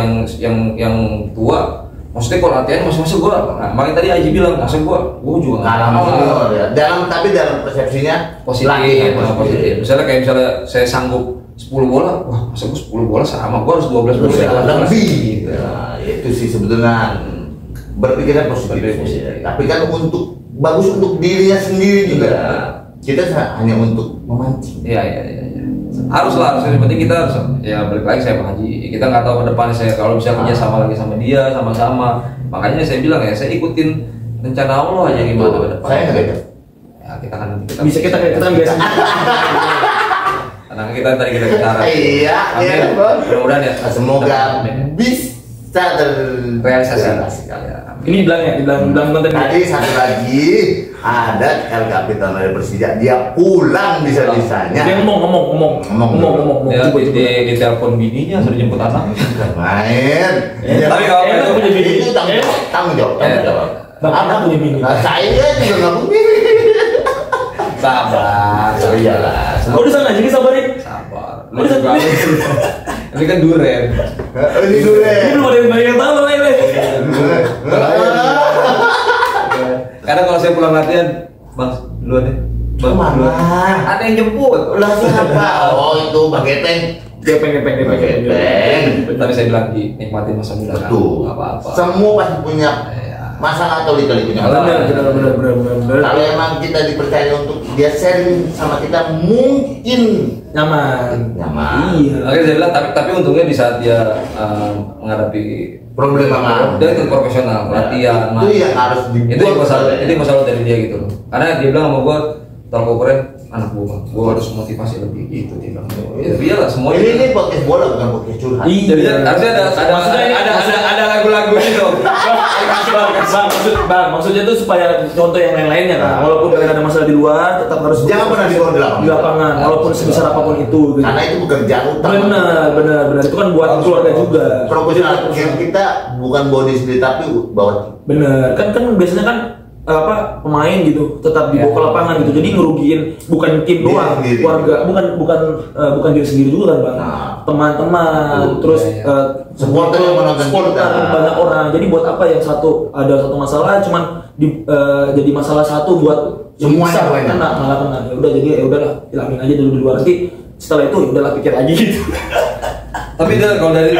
yang tua maksudnya kalau latihan masa gue, nah, makanya tadi Aji bilang, masa gue juga nggak kalah ya. Tapi dalam persepsinya positif, positif. Misalnya saya sanggup 10 bola, wah masa gue 10 bola sama, gue harus 12 bola lebih. Ya, itu sih sebetulnya berpikiran positif. Tapi kan bagus untuk dirinya sendiri juga. Kita hanya untuk memancing. Iya. Haruslah, yang penting kita harus, ya balik lagi saya Pak Haji, kita nggak tahu ke depan saya kalau bisa kerja sama lagi sama dia, sama-sama. Makanya saya bilang ya, saya ikutin rencana Allah aja gimana ke depan. Saya nggak beda. Ya kita kan Bisa kita biasa. Karena kita tadi kita bicara. Iya. Mudah-mudahan ya. Semoga bisa terrealisasi. Ini dibilang konten. Tadi satu lagi ada El Capitan dari Persija, dia pulang bisa-bisanya. Dia ngomong. Ya, di telepon bininya sudah jemput anak. Main. Tapi kalau itu tanggung jawab. Anak punya bini. Saya juga nggak punya. Sabar. Oh iyalah. Kau di sana jadi sabar ya. Sabar. Lu juga. Ini kan duren. Ini dulu ya. Ini belum ada yang banyak yang tahu lah ini. Karena kalau saya pulang latihan, Bang, duluan deh. Bang, Kemana? Ada yang jemput. Lah siapa? Oh itu Bang Geteng. Gepeng. Tadi saya bilang nikmatin masa muda kan. Betul. Nggak apa-apa. Semua pasti punya masalah atau lika-liku punya masalah. Benar. Kalau emang kita dipercaya untuk dia sharing sama kita, mungkin Nyaman. nyaman. Oke, saya bilang tapi untungnya di saat dia menghadapi Problem sama dia itu profesional, latihan. Itu yang harus Itu yang masalah dari dia gitu loh. Karena dia bilang sama gue, tolong ukurnya anak gue harus motivasi lebih gitu dia bilang. Ya iyalah semuanya. Ini podcast bola bukan podcast curhat. Jadi harusnya ada lagu-lagu itu. Maksudnya tuh supaya contoh yang lain-lainnya kan. Walaupun kalian ada masalah di luar, tetap harus Jangan pernah dibawa di lapangan, walaupun sebesar apapun itu. Gitu. Karena itu pekerjaan utama. Benar. Itu kan buat keluarga juga. Profesional kita bukan body sendiri tapi bawa. Bener. Kan biasanya kan pemain gitu tetap dibawa ke lapangan gitu. Jadi ngerugiin bukan tim doang, keluarga, bukan diri sendiri juga kan Bang. Teman-teman, terus supporter yang menonton kita. Banyak orang. Jadi buat apa yang satu masalah cuman jadi masalah satu buat semuanya kena. Ya udah jadi ya udahlah hilangin aja dulu di luar, nanti setelah itu ya udahlah pikir aja gitu. Tapi kalau dari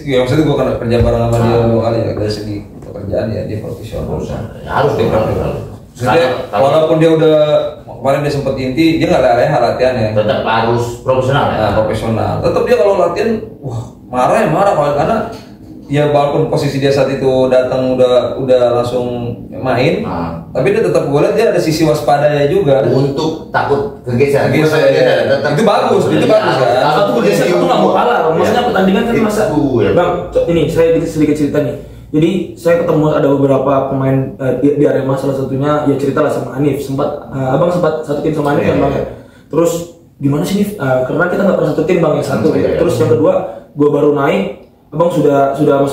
ya maksudnya gue kan kerja bareng sama dia kali ya, dari segi pekerjaan ya dia profesional. Harus dia profesional. Maksudnya walaupun dia udah kemarin dia sempet inti, dia nggak latihan ya. Tetap harus profesional ya. Nah, profesional. Tetap dia kalau latihan, wah marah karena ya walaupun posisi dia saat itu datang udah langsung main, tapi dia tetap gue lihat dia ada sisi waspadanya juga. Untuk takut kegeser. Itu bagus kan. Satu kegeser itu nggak mau kalah. Maksudnya pertandingan kan masa. Bang, ini saya sedikit cerita nih. Jadi saya ketemu ada beberapa pemain di Arema, salah satunya ya cerita lah sama Hanif. Abang sempat satu tim sama Hanif kan Bang. Terus gimana sih Nif? Karena kita nggak pernah satu tim Bang, yang satu. Terus yang kedua, gue baru naik. Abang sudah keluar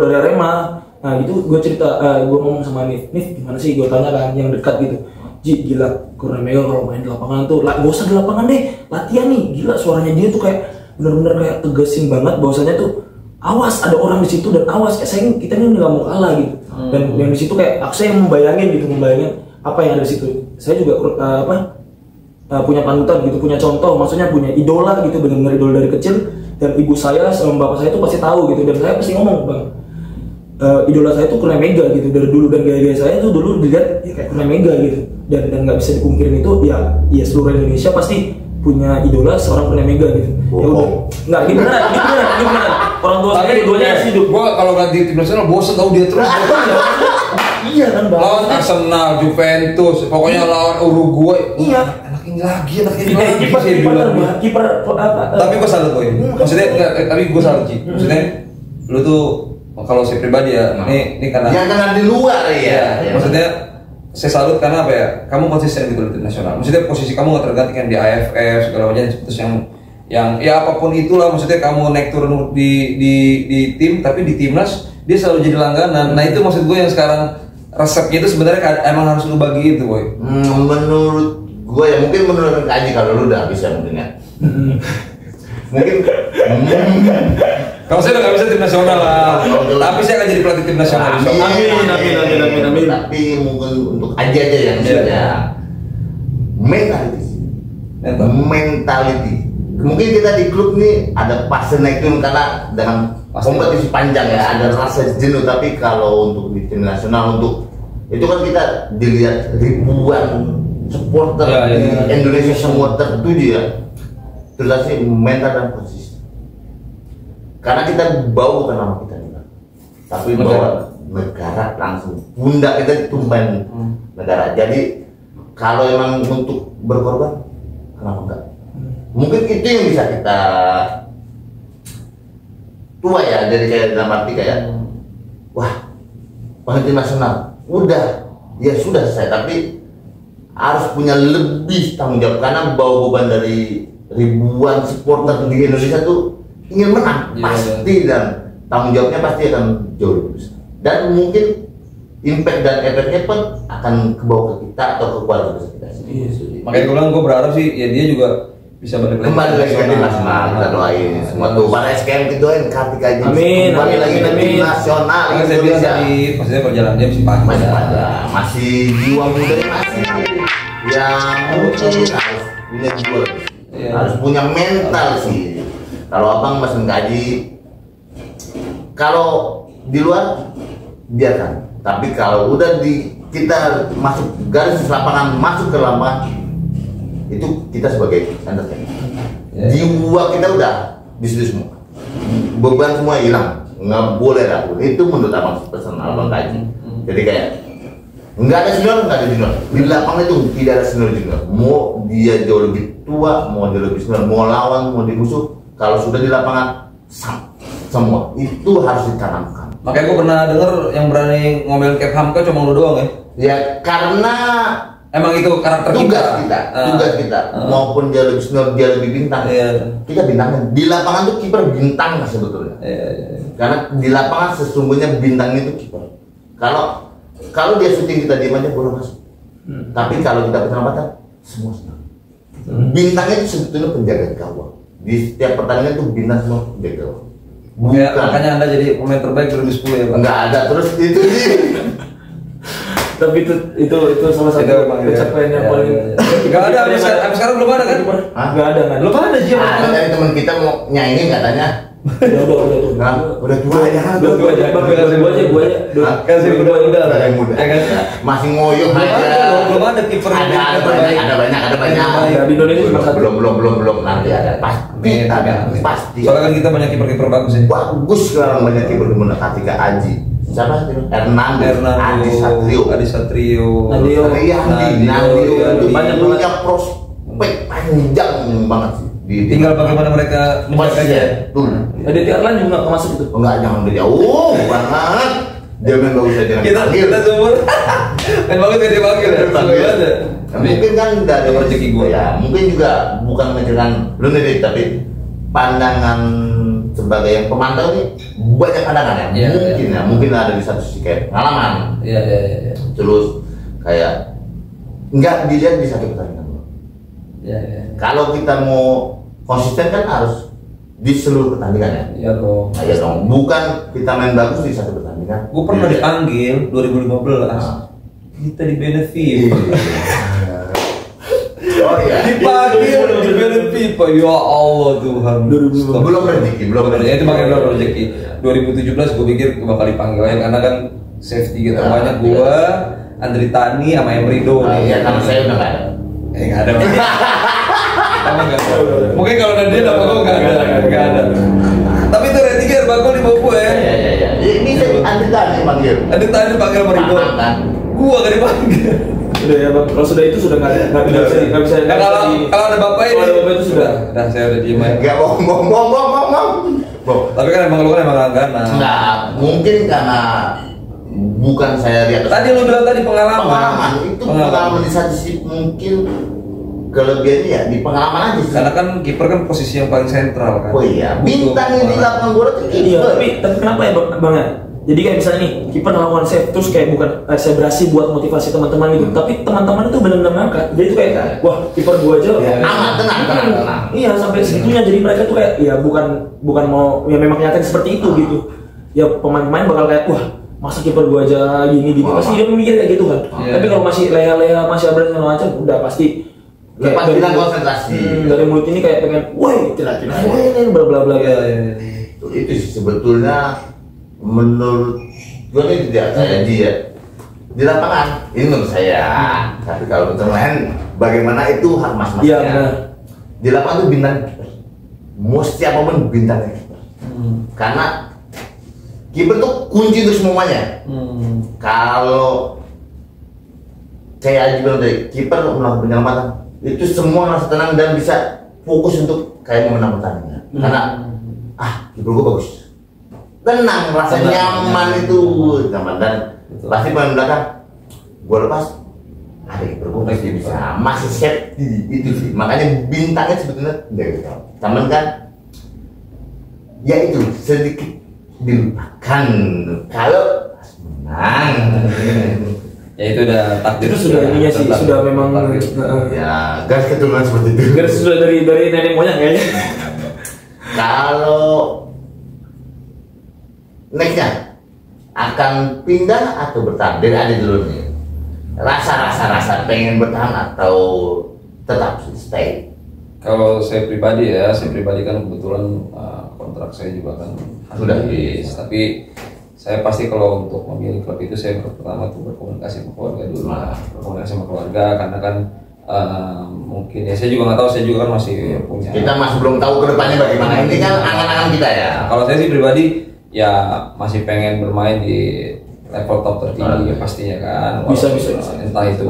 dari Arema. Nah gitu gue cerita, gue ngomong sama Nif gimana sih, gue tanya kan yang dekat gitu. Ji gila, Kurniawan kalau main di lapangan tuh, gak usah di lapangan deh, latihan nih. Gila suaranya dia tuh kayak bener-bener kayak tegasin banget bahwasanya tuh awas ada orang di situ dan awas kayak kita ini nggak mau kalah gitu. Dan yang di situ kayak aku saya membayangin apa yang ada di situ. Saya juga punya panutan gitu, punya contoh, maksudnya punya idola gitu, benar-benar idola dari kecil. Dan ibu saya sama bapak saya tuh pasti tahu gitu, dan saya pasti ngomong Bang, idola saya tuh Kurnia Mega gitu dari dulu, dan gaya-gaya saya tuh dulu dilihat ya kayak Kurnia Mega gitu, dan nggak bisa dipungkirin itu ya seluruh Indonesia pasti punya idola seorang Kurnia Mega gitu. Ya udah, nggak ini benar. Orang tua saya dua-duanya masih hidup. Gua kalau ganti tim nasional bosan tahu dia terus. Iya kan Bang. Lawan Arsenal, Juventus, pokoknya lawan Uruguay. Iya. Anak ini lagi. Kiper apa? Tapi gue salut boy. Maksudnya tapi gue salut Ci. Maksudnya lu tuh kalau saya pribadi ya, ini karena jangan di luar ya. Maksudnya saya salut karena apa ya? Kamu konsisten di tim nasional. Maksudnya posisi kamu nggak tergantikan di AFF segala macam, terus yang ya apapun itulah, maksudnya kamu naik turun di tim, tapi di timnas dia selalu jadi langganan. Nah itu maksud gue yang sekarang resepnya itu sebenarnya emang harus lu bagi itu boy. Menurut gue ya, mungkin menurut Kaji kalau lu udah bisa mungkin ya. Mungkin Kalau saya udah nggak bisa tim nasional lah, tapi saya akan jadi pelatih tim nasional. Amin. Tapi mungkin untuk aja yang maksudnya mentality. Mungkin kita di klub nih ada fase naik turun karena dengan kompetisi panjang ya, ada rasa jenuh. Tapi kalau untuk di tim nasional untuk itu kan kita dilihat ribuan supporter di Indonesia semua tertuju ya. Terus sih mental dan konsisten. Karena kita bawa bukan nama kita juga, tapi bawa negara langsung. Pundak kita ditumpan negara. Jadi kalau emang untuk berkorban, kenapa enggak? Mungkin itu yang bisa kita tua ya. Jadi kayak dalam arti kayak, wah, pemain nasional, udah, ya sudah selesai. Tapi harus punya lebih tanggung jawab karena bawa beban dari ribuan supporter di Indonesia tuh ingin menang pasti dan tanggung jawabnya pasti akan jauh lebih besar. Dan mungkin impact dan efeknya pun akan kebawa ke kita atau ke keluarga besar kita sendiri. Makanya gue berharap sih ya dia juga bisa kembali lagi ke tim nasional. Kita doain semua tuh para SKM kita doain Kartika aja kembali lagi ke tim nasional. Saya bilang tadi maksudnya perjalanan dia masih panjang, masih jiwa mudanya masih yang mungkin harus punya jiwa, harus punya mental sih. Kalau abang masih mengkaji, kalau di luar biarkan. Tapi kalau udah kita masuk garis lapangan, masuk ke lapangan, itu kita sebagai entertainer. Jiwa kita udah di situ semua. Beban semua hilang, nggak boleh ragu. Itu menurut abang personal abang kaji. Jadi kayak nggak ada senior, nggak ada junior. Di lapangan itu tidak ada senior junior. Mau dia jauh lebih tua, mau dia lebih senior, mau lawan, mau di musuh. Kalau sudah di lapangan, semua itu harus ditanamkan. Makanya gue pernah denger yang berani ngomel Cap Hamka cuma lu doang ya? Ya karena emang itu karakter tugas kita. Maupun dia lebih senior, dia lebih bintang. Kita bintangnya di lapangan tuh kiper bintang sebetulnya. Karena di lapangan sesungguhnya bintangnya itu kiper. Kalau dia syuting kita diam aja bola masuk. Tapi kalau kita penyelamatan semua senang. Bintangnya itu sebetulnya penjaga gawang. Di setiap pertandingan tuh bintang semua penjaga gawang. Makanya Anda jadi pemain terbaik 2010 ya, Pak? Enggak ada terus itu sih. Tapi itu salah satu pencapaian yang paling. Enggak ada sampai sekarang belum ada kan? Enggak ada. Belum ada sih. Ada dari teman kita mau nyanyi katanya. Udah tua aja. Gua aja. Kasih udah. Masih ngoyo aja. Belum ada kiper. Ada banyak. Di Indonesia belum nanti ada. Pasti. Soalnya kan kita banyak kiper-kiper bagus ya. Bagus sekarang banyak kiper Kartika Aji. Siapa itu? Hernando, Adi Satrio. Banyak punya prospek panjang banget sih. Tinggal bagaimana mereka menjaganya. Ada Tiarlan juga nggak masuk itu. Enggak, jangan jauh banget. Dia main bagus aja jangan dipanggil. Kita sumur. Main bagus dia dipanggil. Mungkin kan dari rezeki gue. Ya, mungkin juga bukan menceritakan belum nih, tapi pandangan sebagai yang pemantau nih banyak pandangan ya. Mungkin ada di satu sisi kayak pengalaman. Iya. Terus kayak enggak dilihat di satu pertandingan. Iya. Kalau kita mau konsisten kan harus di seluruh pertandingan ya. Iya dong. Iya dong. Bukan kita main bagus di satu pertandingan. Gue pernah dipanggil 2015. Kita di benefit. Oh iya. Dipanggil di benefit. Ya Allah Tuhan. Belum rezeki. Itu makanya belum rezeki. 2017 gue pikir gue bakal dipanggil ya karena kan safety kita banyak gue, Andri Tani sama Emrido. Iya, karena saya udah nggak ada. Nggak ada. Mungkin kalau ada dia nama gue nggak ada. Tapi itu ratingnya bakal di bawah gue. Iya. Ini Andri Tani panggil. Andri Tani panggil sama Rido. Gue gak dipanggil. Sudah ya bang. Kalau sudah itu sudah nggak bisa. Kalau ada bapak ini. Kalau ada bapak itu sudah. Dah saya udah diem aja. Nggak bohong. Tapi kan emang lu kan emang langganan. Nggak, mungkin karena bukan saya lihat. Tadi lu bilang tadi pengalaman. Itu pengalaman di satu sisi mungkin kelebihannya ya di pengalaman aja sih. Karena kan kiper kan posisi yang paling sentral kan. Oh iya, bintang yang di lapangan bola itu Iya, tapi kenapa ya bang ya? Jadi kayak misalnya nih, kiper melakukan save terus kayak bukan selebrasi buat motivasi teman-teman gitu. Tapi teman-teman itu benar-benar ngangkat. Jadi itu kayak wah, kiper gua aja aman, tenang. Iya, sampai segitunya. Jadi mereka tuh kayak ya bukan mau ya memang nyata seperti itu gitu. Ya pemain-pemain bakal kayak wah, masa kiper gua aja gini. Pasti dia mikir kayak gitu kan. Tapi kalau masih leha-leha, masih abres segala macam, udah pasti lepas bilang konsentrasi. Dari mulut ini kayak pengen, woi, tidak, bla bla bla. Itu sih sebetulnya menurut gue ini tidak saya dia di lapangan ini menurut saya. Tapi kalau menurut lain bagaimana itu hak mas-masnya. Iya, di lapangan itu bintang mau siapapun bintang karena kiper tuh kunci untuk semuanya. Kalau kayak Aji bilang tadi, kiper melakukan penyelamatan itu semua merasa tenang dan bisa fokus untuk kayak memenang pertandingan. Karena kiper gue bagus, tenang, rasa nyaman itu nyaman dan pasti pemain belakang gue lepas ada kiper gue masih bisa masih safety itu sih. Makanya bintangnya sebetulnya dari teman kan ya itu sedikit dilupakan kalau menang. Ya itu udah takdir, itu sudah ininya sih, sudah memang ya garis keturunan seperti itu. Garis sudah dari nenek moyang kayaknya. Kalau nextnya akan pindah atau bertahan dari ada dulu nih rasa pengen bertahan atau tetap stay. Kalau saya pribadi kan kebetulan kontrak saya juga kan sudah habis, tapi saya pasti kalau untuk memilih klub itu saya pertama tuh berkomunikasi sama keluarga dulu, berkomunikasi sama keluarga karena kan mungkin ya saya juga nggak tahu, saya juga kan masih punya, kita masih belum tahu kedepannya bagaimana. Ini kan angan-angan kita ya. Kalau saya sih pribadi ya masih pengen bermain di level top tertinggi ya pastinya kan. Bisa. Entah itu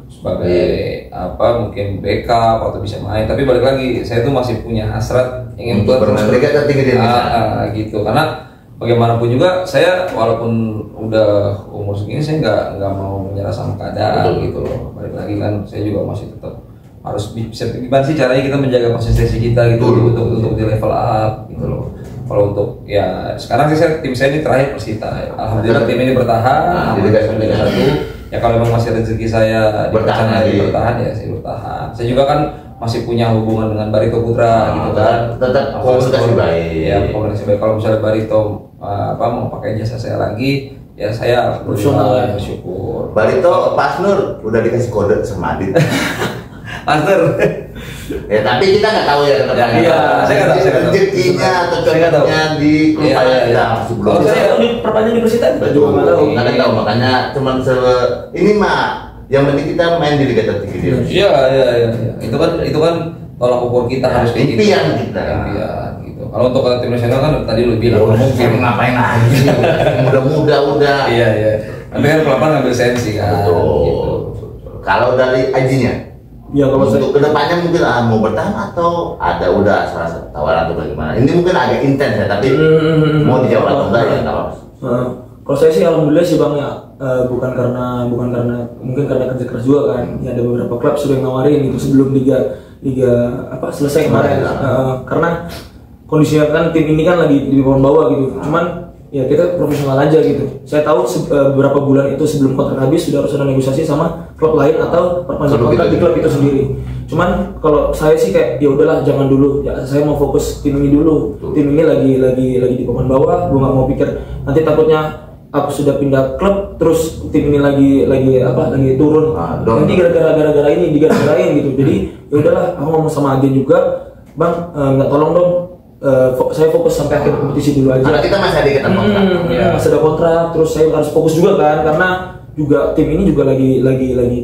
sebagai apa mungkin backup atau bisa main, tapi balik lagi saya tuh masih punya hasrat ingin bermain liga tertinggi di Indonesia gitu. Karena bagaimanapun juga saya walaupun udah umur segini saya nggak mau menyerah sama keadaan gitu loh. Balik lagi kan saya juga masih tetap harus bisa gimana sih caranya kita menjaga konsistensi kita gitu untuk di level up gitu loh. Kalau untuk ya sekarang sih tim saya ini terakhir Persita. Alhamdulillah tim ini bertahan di Liga 1. Ya kalau memang masih rezeki saya bertahan ya saya bertahan. Saya juga kan masih punya hubungan dengan Barito Putra gitu kan. Tetap komunikasi baik. Ya komunikasi baik. Kalau misalnya Barito mau pakai jasa saya lagi, ya saya bersyukur. Barito Pak Nur udah dikasih kode sama Adit. Master. Ya tapi kita nggak tahu ya kedepannya. Iya, saya nggak tahu. Rezekinya atau cocoknya di klub sebelum. Kalau saya tahu di perpanjang di Persita kita juga nggak tahu. Nggak tahu, makanya cuman ini mah yang penting kita main di Liga tertinggi dia. Iya. Itu kan tolak ukur kita harus kayak gitu. Impian kita. Impian gitu. Kalau untuk tim nasional kan tadi lu bilang mungkin ngapain lagi? Muda-muda udah. Iya. Tapi kan pelan ngambil sensi kan. Betul. Kalau dari Ajinya, ya kalau untuk kedepannya mungkin mau bertahan atau ada udah salah satu tawaran atau bagaimana? Ini mungkin agak intens ya, tapi mau dijawab atau enggak ya kalau. Kalau saya sih alhamdulillah sih Bang ya, bukan karena mungkin karena kerja keras juga kan. Ya ada beberapa klub sudah nawarin itu sebelum liga selesai kemarin. Karena kondisinya kan tim ini kan lagi di bawah gitu. Cuman ya kita profesional aja gitu. Saya tahu beberapa bulan itu sebelum kontrak habis sudah harus ada negosiasi sama klub lain atau perpanjang kontrak di klub itu sendiri. Cuman kalau saya sih kayak ya udahlah jangan dulu. Ya saya mau fokus tim ini dulu. Tim ini lagi di papan bawah. Gue nggak mau pikir nanti takutnya aku sudah pindah klub terus tim ini lagi turun. Nanti gara-gara ini digara-garain gitu. Jadi ya udahlah aku ngomong sama agen juga, Bang nggak tolong dong. Saya fokus sampai akhir kompetisi dulu aja. Karena kita masih ada ikatan kontrak. Masih ada kontrak, terus saya harus fokus juga kan, karena juga tim ini juga lagi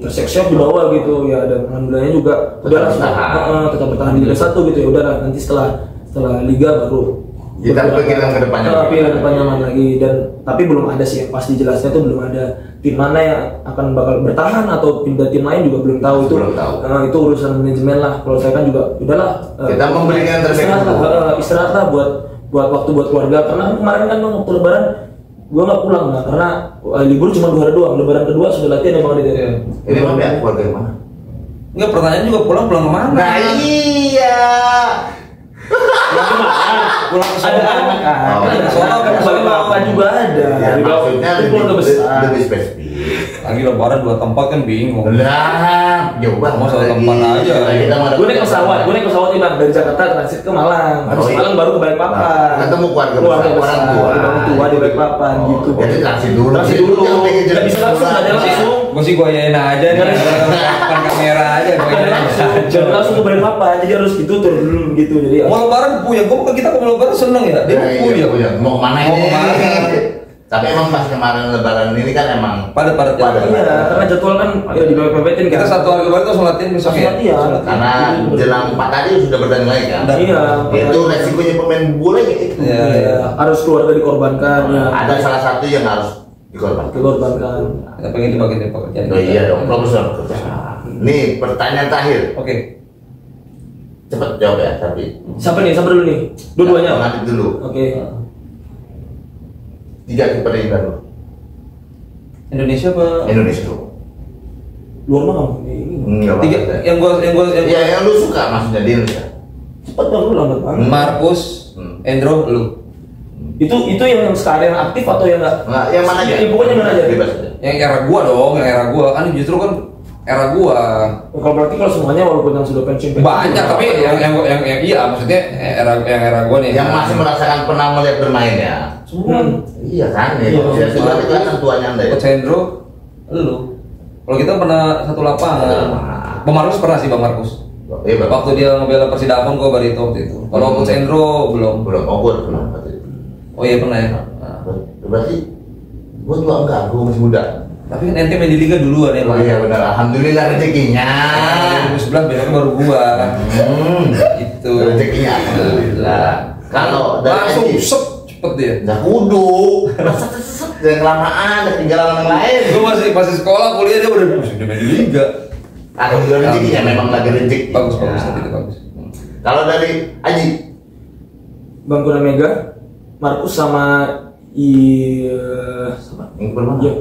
terseok di bawah gitu ya, dan alhamdulillahnya juga tetap bertahan di Liga 1 gitu ya. Udah nanti setelah liga baru kita pikirkan ke depannya. Tapi ke depannya mana lagi, dan tapi belum ada sih yang pasti jelasnya tuh, belum ada tim mana yang akan bakal bertahan atau pindah tim lain juga belum tahu. Itu belum tahu. Itu urusan manajemen lah. Kalau saya kan juga udahlah kita memberikan istirahat lah buat waktu buat keluarga, karena kemarin kan waktu lebaran gua nggak pulang lah karena libur cuma 2 hari doang. Lebaran kedua sudah latihan emang di ini mau ya keluarga yang mana? Enggak, pertanyaan juga pulang kemana? Nah iya. pulang ke Ada Solo. anak kan. Oh, Ada Solo anak, kan, sebagai Solo. bapak juga ada. Ya, Di bawah- maksudnya itu keluarga besar. lebih spesifik. Lagi lebaran 2 tempat kan bingung. Lah, jauh banget. Mau satu tempat aja. Kita mau Gue naik pesawat nih bang dari Jakarta transit ke Malang. Habis Oh, iya. Malang baru ke Balikpapan. Ketemu keluarga keluarga besar, besar, orang tua. orang tua di Balikpapan Oh, gitu. jadi transit dulu. Transit dulu. Jangan pengen Nggak bisa langsung, nggak ada langsung. Gue sih goyain aja nih, depan kamera aja Nggak ada goyain langsung, aja. jangan langsung ke Balikpapan. Jadi harus gitu turun dulu gitu. Jadi Mau lebaran puyeng, kita mau lebaran seneng ya, dia mau puyeng. Mau kemana Mau ini? kemana? Tapi emang pas kemarin lebaran ini kan emang Padat jadwal. iya, karena jadwal kan ya di pepetin Kita kan. satu hari lebaran tuh latihan besok ya. Latihan. karena jelang 4 tadi sudah bertanding lagi kan. Iya. Itu resikonya pemain bola ya itu. Iya. Iya, harus keluarga dikorbankan ya. Ada salah satu yang harus dikorbankan. Dikorbankan. Kita pengen dibagi pekerjaan. Oh iya dong, profesional bekerja. Nih pertanyaan terakhir, Oke. cepet jawab ya tapi. Siapa dulu nih? Dua-duanya. Bang Adit dulu. Oke. 3 kiper Indo. Indonesia apa? Indonesia dulu. Luar mah kamu ini. Enggak Tiga, yang gua Ya yang lu suka maksudnya di Indonesia. Cepet dong lu lambat banget. Markus, Endro, lu. Itu yang sekarang aktif atau yang enggak? Enggak, yang mana aja? Pokoknya mana aja. Bebas aja. Yang era gua dong, yang era gua kan justru kan era gua Kalau berarti kalau semuanya walaupun yang sudah pensiun banyak, tapi yang iya maksudnya era gua nih. Yang masih merasakan pernah melihat bermain ya. semua. Iya kan ya. Iya. Ya sudah itu kan tuanya Anda ya. Coach Endro, lu. Kalau kita pernah satu lapangan. Bang Markus pernah sih Bang Markus. Iya, Bang. Waktu dia ngebela Persidafon gua Barito waktu itu. Kalau Coach Endro belum. Belum gua pernah berarti. Oh iya pernah ya. Nah. Berarti gua juga enggak, gua masih muda. Tapi kan ente main di liga duluan ya. Oh iya benar, alhamdulillah rezekinya. 2011 besoknya baru gua. Itu Rezekinya alhamdulillah. Kalau dari langsung Edi, cepet dia. nggak kudu. Masa set dan kelamaan dan tinggalan orang lain. Gua masih sekolah kuliah dia udah main di liga. Alhamdulillah rezekinya memang lagi rezeki. Bagus Ya. tapi itu bagus. Kalau dari Aji, Bang Kuna Mega, Markus sama siapa? yang bermana? Iya.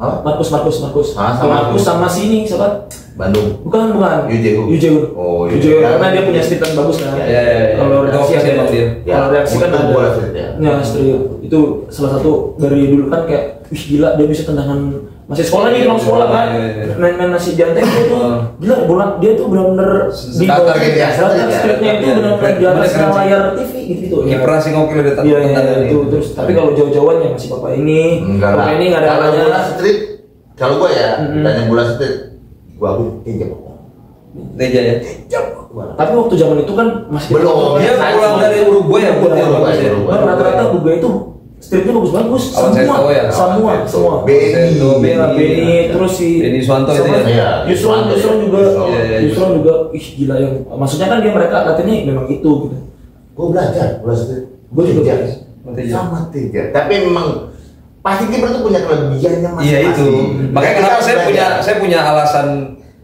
Hah? Markus. Ah, sama Markus sama sini siapa? Bandung. Bukan. Yujehu. Oh, Yujehu. Yujehu. Karena dia punya street yang bagus kan. Ya. Kalau reaksi Oke, ada. emang dia. Kalau reaksi kan Untuk ada. bola street ya. Ya, street. Itu salah satu dari dulu kan kayak wih gila dia bisa tendangan masih sekolah nih, orang sekolah kan. Iya. Main-main nasi jantai itu gila bola dia tuh benar-benar di Datar gitu ya, streetnya itu Iya. benar-benar di atas Bener, keren layar TV gitu. Kiper asing oke udah Iya, itu terus. Tapi kalau jauh-jauhan ya masih bapak ini. Enggak lah. Bapak ini nggak ada Kalau bola kalanya. street, kalau gua ya, Mm-mm. tanya bola street, gua tinjam. Teja ya. Tapi waktu zaman itu kan masih Belum. Dia pulang dari Uruguay ya, Uruguay, bagus ya. Uruguay. Rata-rata Uruguay itu streetnya bagus-bagus. Awan Seto ya? Semua. Beni. Beni, terus si Beni Suwanto itu siapa? ya? Iya, Yusron juga. Iya, Yusron juga. Ih gila yang. Maksudnya kan dia mereka latihannya memang itu gitu. Gua belajar bola street. Gua juga Tinjam. belajar. Sama tiga. Tapi memang pasti kiper tuh punya kelebihannya masing-masing. Iya itu. Makanya Kita kenapa harus belajar. saya punya alasan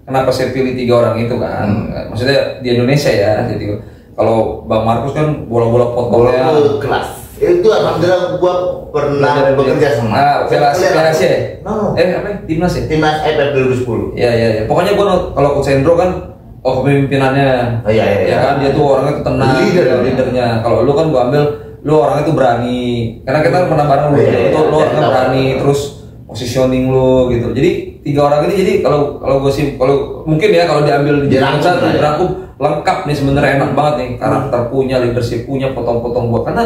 kenapa saya pilih 3 orang itu kan. Maksudnya di Indonesia ya. Jadi kalau Bang Markus kan bola-bola bola potongnya tuh kelas. Itu alhamdulillah gua pernah bekerja sama. PLAS ya? No. Apa? Timnas ya? Timnas AFF 2010. Iya. Pokoknya gua kalau Coach Endro kan kepemimpinannya. Oh, iya. Ya kan dia tuh orangnya tuh tenang, leadernya. Kalau lu kan gua ambil lu orangnya tuh berani. Karena kita kan pernah bareng lu. Iya, Itu lu orangnya iya. berani terus positioning lu gitu. Jadi 3 orang ini jadi kalau gue sih kalau mungkin ya kalau diambil di Dirangkum satu lah ya. dirangkum lengkap nih sebenarnya enak banget nih karakter punya leadership punya potong-potong bola karena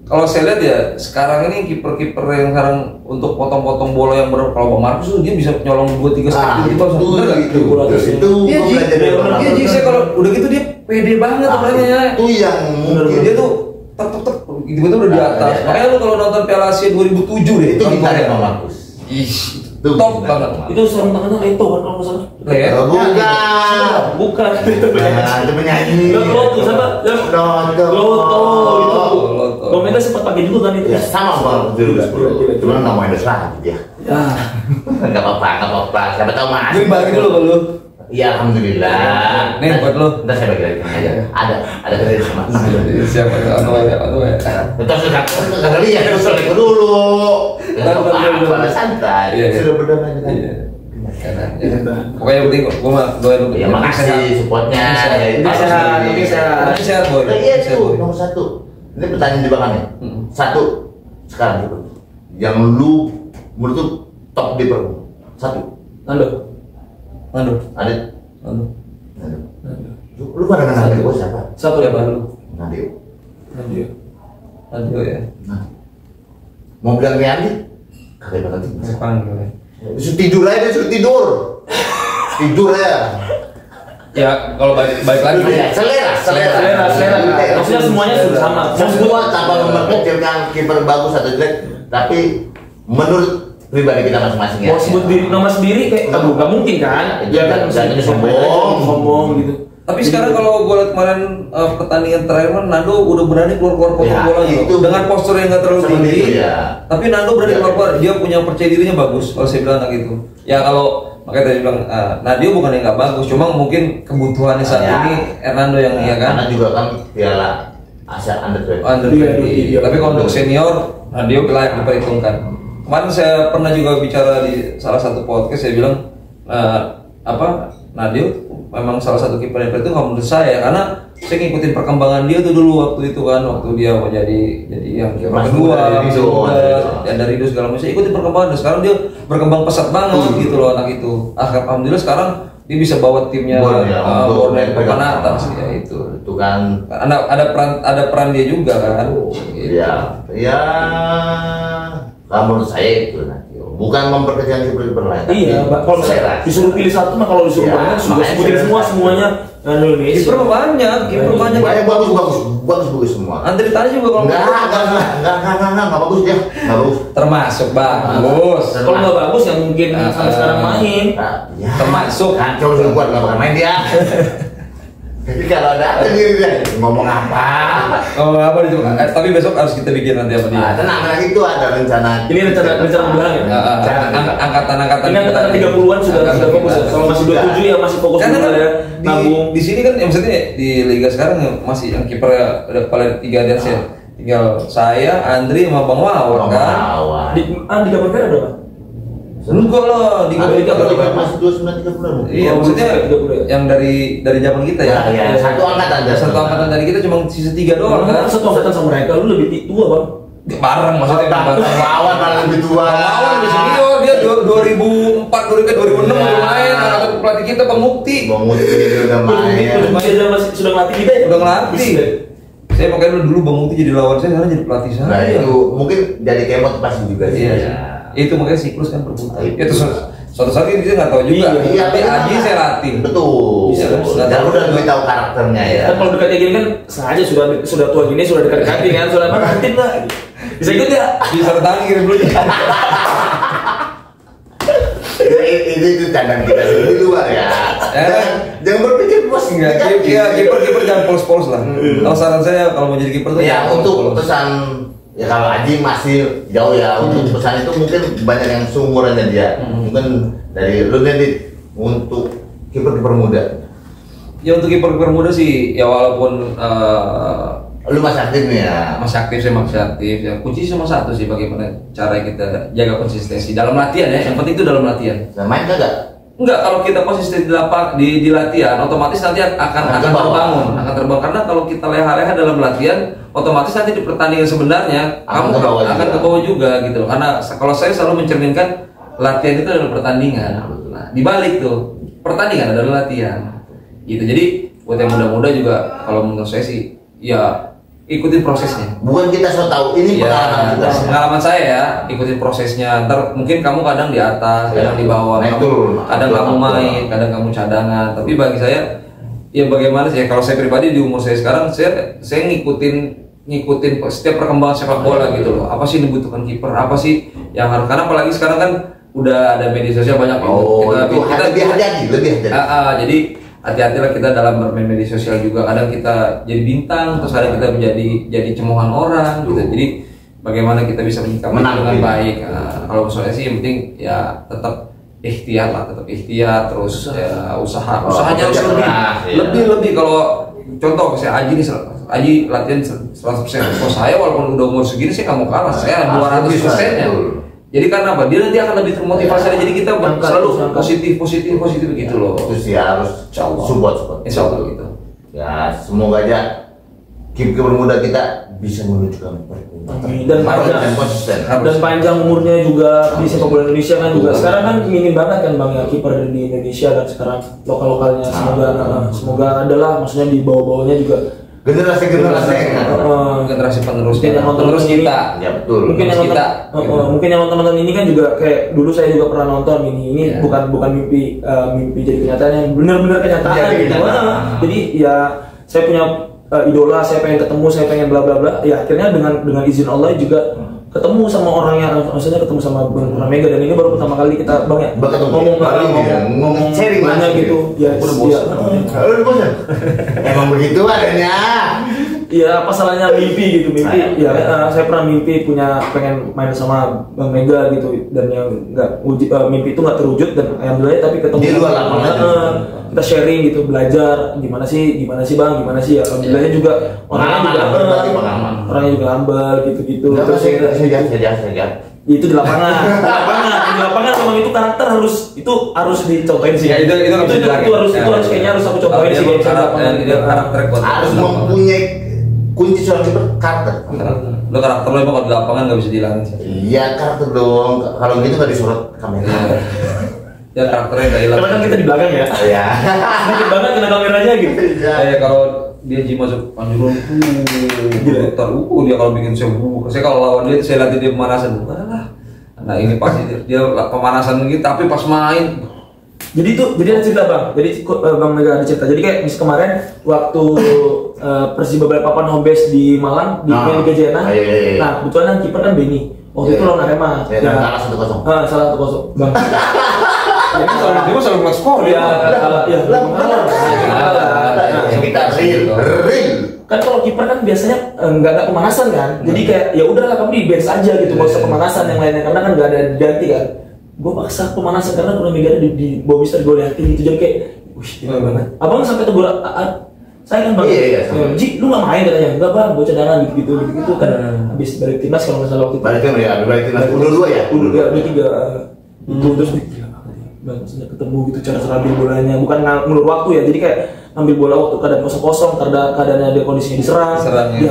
kalau saya lihat ya sekarang ini kiper-kiper yang sekarang untuk potong-potong bola yang kalau Bang Markus tuh dia bisa nyolong 2-3 step gitu langsung bener nggak? itu Bola terus itu Iya gua Ji, belajar dari Bang iya Markus. Ji, saya kalau udah gitu dia pede banget orangnya. Itu yang mungkin Dia tuh tek gitu udah di atas. Iya. Makanya lu kalau nonton Piala Asia 2007 deh. itu kita nontonnya. Bang Markus. Ih, Tuh, top kita. banget. Itu sarung tangannya Leto kan kalau nggak salah. Lihat. Bukan. Bukan. Itu Nah, itu penyanyi. Loto siapa? Loto. Loto itu. Loto. Bang Mega sempat pakai juga kan itu. Ya sama Bang 2010. Cuma nama Indonesia dia. Ya. Enggak apa-apa. Siapa tahu Mas. Gue bagi dulu ke lu. Iya, alhamdulillah. Nih, buat lu. Ntar saya bagi lagi aja. Ada dari sama. Siapa ya? Anu ya. Terus enggak lihat terus selek dulu. Enggak apa-apa, santai. Iya. Sudah berdamai kan. Iya. Pokoknya yang penting gue mah doain lu. Ya makasih supportnya. Ya, itu Sehat, harus sehat. Tapi sehat boy. Nah, iya Sehat, tuh Boy. nomor 1. Ini pertanyaan jebakan nih. Satu sekarang gitu. Yang lu menurut lu top di Permu. Satu. Nando. Adit. Nando. Lu pada kenal Nando siapa? Satu ya baru. Nando. Aduh ya. Nah. Mau bilang nih Adit? Kagak bakal Panggil ya. Disuruh tidur aja, disuruh tidur. Tidur ya. Ya kalau balik lagi Selera. Maksudnya semuanya sudah sama. Semua tanpa memperkecilkan kiper bagus atau jelek, tapi menurut pribadi kita masing-masing ya. Mau sebut nama sendiri kayak aduh nggak mungkin kan? Ya kan, misalnya sombong gitu. Tapi sekarang kalau gue lihat kemarin pertandingan terakhir kan Nando udah berani keluar potong Ya, bola itu. gitu. Dengan postur yang nggak terlalu Seperti tinggi. itu, ya. Tapi Nando berani keluar, dia punya percaya dirinya bagus kalau saya bilang gitu. Ya kalau makanya tadi bilang Nadio bukan yang nggak bagus, cuma mungkin kebutuhannya saat Ya. ini Hernando yang iya kan. Karena juga kan piala Asia Under 20. Under 20. Tapi kalau untuk senior, Nadio layak diperhitungkan. Kemarin saya pernah juga bicara di salah satu podcast, saya bilang Nadio memang salah satu kiper yang itu menurut saya, karena saya ngikutin perkembangan dia tuh dulu waktu itu kan, waktu dia mau jadi yang kiper kedua, dan dari itu segala macam, saya ikutin perkembangan dan sekarang dia berkembang pesat banget gitu loh anak itu. Alhamdulillah sekarang dia bisa bawa timnya Borneo ke papan atas ya itu. Itu kan Ada peran dia juga kan. Gitu. Ya, kalau menurut saya itu bukan memperkecilkan kiper lain. Iya, kalau saya disuruh pilih satu mah kalau disuruh banyak sudah sebutin semuanya Indonesia. Kiper banyak. Bagus semua. Andri tadi juga kalau Enggak bagus dia. Enggak bagus. termasuk bagus. Kalau nggak bagus yang mungkin sampai sekarang main. Ya, Termasuk. kan kalau sudah kuat nggak bakal main dia. Jadi kalau ada diri dia ngomong apa? Oh apa itu? Tapi besok harus kita bikin nanti apa dia? Tenang lagi itu ada rencana. Ini rencana bilang ya. Angkatan Ini angkatan 30-an sudah fokus ya. Kalau masih 27 ya masih fokus karena dulu kan ya. Nabung. di sini kan maksudnya di liga sekarang masih yang kiper udah paling 3 dan saya. Tinggal saya, Andri sama Bang Wawar kan. Di kapan kan ada Pak? Enggak lah, di masih 29-30. Iya, maksudnya yang dari zaman kita ya. Ya, satu angkatan. Satu angkatan dari kita cuma sisa 3 doang kan. Satu angkatan sama mereka, lu lebih tua Bang. Bareng maksudnya bareng. Lawan malah lebih tua. Lawan lebih senior, dia 2004, 2006 udah main. Ada pelatih kita Bang Mukti. Bang Mukti udah main. Masih sudah ngelatih kita ya? Udah ngelatih. Saya makanya dulu Bang Mukti jadi lawan saya, sekarang jadi pelatih saya. Nah itu mungkin jadi kayak motivasi juga sih. Iya. Itu makanya siklus kan berputar. Itu suatu saat ini dia nggak tahu juga. Iya, Tapi Aji saya latih. Betul. Bisa, Dan udah lebih tahu karakternya ya. Kan kalau dekat kayak gini kan sengaja sudah tua gini sudah dekat kan, sudah mantin lah. Bisa ikut ya? Bisa tangan kirim dulu. Itu cadang kita di luar ya. Jangan berpikir bos. Kiper jangan polos-polos lah. Kalau saran saya kalau mau jadi kiper tuh ya untuk pesan ya kalau Aji masih jauh ya untuk pesan itu mungkin banyak yang seumurannya dia. Mungkin dari lu nanti untuk kiper muda. Ya untuk kiper muda sih ya walaupun Lu masih aktif nih ya. masih aktif ya. Kunci cuma satu sih, bagaimana cara kita jaga konsistensi dalam latihan ya. Yang penting itu dalam latihan. Nah, main kagak? Enggak, kalau kita konsisten di latihan, otomatis nanti akan terbangun karena kalau kita leha-leha dalam latihan, otomatis nanti di pertandingan sebenarnya kamu akan ke bawah juga gitu loh. Karena kalau saya selalu mencerminkan latihan itu adalah pertandingan. Nah, dibalik tuh, pertandingan adalah latihan. Gitu. Jadi buat yang muda-muda juga kalau menurut saya sih ya ikutin prosesnya. Bukan kita so tahu, ini pengalaman kita. Pengalaman saya ya, ikutin prosesnya. Ntar mungkin kamu kadang di atas, kadang di bawah, kadang kamu main, kadang kamu cadangan. Tapi bagi saya, ya bagaimana sih? Kalau saya pribadi di umur saya sekarang, saya ngikutin setiap perkembangan sepak bola gitu loh. Apa sih yang dibutuhkan kiper? Apa sih yang harus? Karena apalagi sekarang kan udah ada media sosial banyak. Kita lebih hati-hati. Jadi hati-hatilah kita dalam bermain media sosial juga. Kadang kita jadi bintang, terus kadang kita jadi cemoohan orang gitu. Jadi bagaimana kita bisa menyikapi dengan baik. Kalau saya sih yang penting ya tetap ikhtiar lah, terus ya usahanya harus lebih. Kalau contoh saya Aji latihan 100%. Kalau saya walaupun udah umur segini saya nggak mau kalah, saya 200%-nya. Jadi karena apa? Dia nanti akan lebih termotivasi. Jadi kita selalu positif begitu loh. Terus ya harus support. Insya Allah gitu. Ya semoga aja kiper muda kita bisa menunjukkan dan panjang umurnya juga di sepak bola Indonesia kan juga sekarang kan minim banget kan bang ya kiper di Indonesia kan sekarang lokalnya semoga adalah maksudnya di bawah-bawahnya juga generasi penerus yang nonton kita ya betul mungkin yang nonton mungkin yang nonton ini kan juga kayak dulu saya juga pernah nonton ini bukan mimpi jadi kenyataan yang benar-benar kenyataan gitu jadi ya saya punya idola, saya pengen ketemu, saya pengen bla bla bla. Ya akhirnya dengan izin Allah juga ketemu sama orangnya, maksudnya ketemu sama Bang Mega dan ini baru pertama kali kita bang ya ngomong sharing mana gitu. Ya udah bosan. Emang begitu adanya. Iya apa salahnya mimpi gitu saya pernah mimpi pengen main sama Bang Mega gitu dan yang mimpi itu nggak terwujud dan alhamdulillah tapi ketemu di luar lapangan kita sharing gitu belajar gimana sih bang gimana sih ya alhamdulillahnya juga orangnya juga humble gitu terus saya itu di lapangan memang itu karakter harus dicobain sih itu harus kayaknya harus aku cobain sih harus mempunyai kunci seorang kiper karakter. Lo karakter lo emang kalau di lapangan nggak bisa dihilangin sih. Iya karakter dong. Kalau gitu nggak disorot kamera. Ya karakternya nggak hilang. Karena kan kita di belakang ya. Iya. Sedikit banget kena kameranya gitu. Kayak kalau dia masuk panjuran, dia kalau bikin saya kalau lawan dia saya lihat dia pemanasan. Nah ini pasti dia pemanasan gitu tapi pas main. Jadi ada cerita bang. Jadi Bang Mega ada cerita. Jadi kayak kemarin waktu Persiba Balikpapan home base di Malang di Liga Jena. Nah kebetulan yang kiper kan Beni. Waktu itu lawan Arema. Salah 1-0. Salah 1-0 bang. Dia selalu ngeliat skor ya. Kita real. Kan kalau kiper kan biasanya nggak pemanasan kan. Jadi kayak ya udahlah kamu di bench aja gitu, nggak usah pemanasan yang lainnya karena kan nggak ada ganti kan. Gue paksa pemanasan karena Bruno Mega di bawah Mister gue liatin gitu jadi kayak, wih gila banget. Abang sampai tegur saya kan bang, Ji lu nggak main katanya, enggak bang, gue cadangan gitu kan. Habis balik timnas kalau nggak salah waktu itu. Balik timnas U22 ya? U23 itu terus bang, maksudnya ketemu gitu cara ambil bolanya, bukan ngulur waktu ya, jadi kayak ambil bola waktu keadaan kosong keadaannya dia kondisinya diserang dia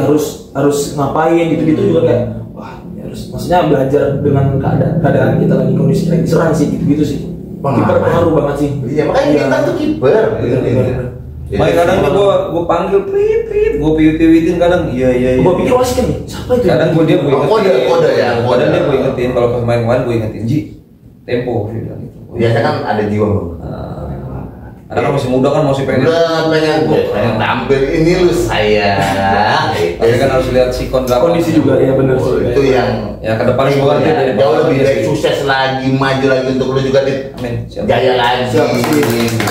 harus ngapain gitu juga kayak wah harus maksudnya belajar dengan keadaan kita lagi kondisi lagi diserang sih gitu sih. Kiper pengaruh banget sih. Iya makanya kita tuh kiper. Main kadang gue panggil prit, gue piwit-piwitin kadang iya. Gue pikir wasit kan nih, siapa itu? Kadang gue ingetin. Kode ya. Kadang dia gue ingetin kalau pas main gue ingetin Ji tempo dia bilang gitu. Biasanya kan ada jiwa bang. Karena kan masih muda kan masih pengen tampil ini lu saya. Tapi kan harus lihat sikon kondisi juga ya benar sih. Itu yang ya ke depan semoga dia jauh lebih baik sukses lagi maju lagi untuk lu juga di jaya lagi.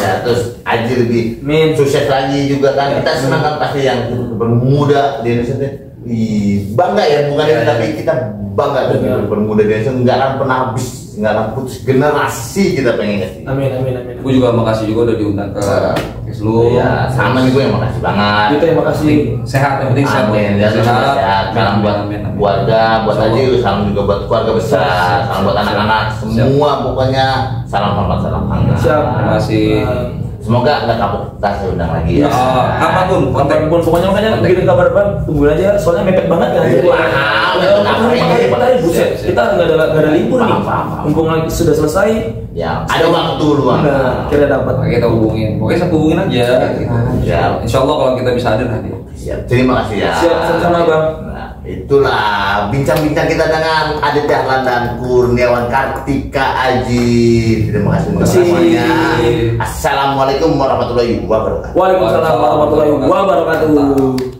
Ya terus Aji lebih sukses lagi juga kan kita senang kan pasti yang bermuda di Indonesia bangga ya bukan tapi kita bangga dengan bermuda di Indonesia nggak akan pernah habis nggak akan putus generasi kita pengen kasih. Amin. Gue juga makasih juga udah diundang ke podcast lu. Ya sama nih gue yang makasih banget. Kita yang makasih. Sehat yang penting sehat. Sehat. Salam buat keluarga, buat Aji, salam juga buat keluarga besar, salam buat anak-anak semua pokoknya salam hormat salam hangat. Siap. Terima kasih. Semoga nggak kapok kita saya undang lagi ya. Apapun pokoknya makanya bikin kabar bang tunggu aja soalnya mepet banget kan. Kita nggak ada libur nih. Mumpung lagi sudah selesai. Ya ada waktu luang. Kira dapat. Kita hubungin. Pokoknya saya hubungin aja. Ya. Insya Allah kalau kita bisa hadir hadir. Siap. Terima kasih ya. Siap sama bang. Itulah bincang-bincang kita dengan Adit Dahlan dan Kurniawan Kartika Aji. Terima kasih semuanya. Assalamualaikum warahmatullahi wabarakatuh. Waalaikumsalam warahmatullahi wabarakatuh.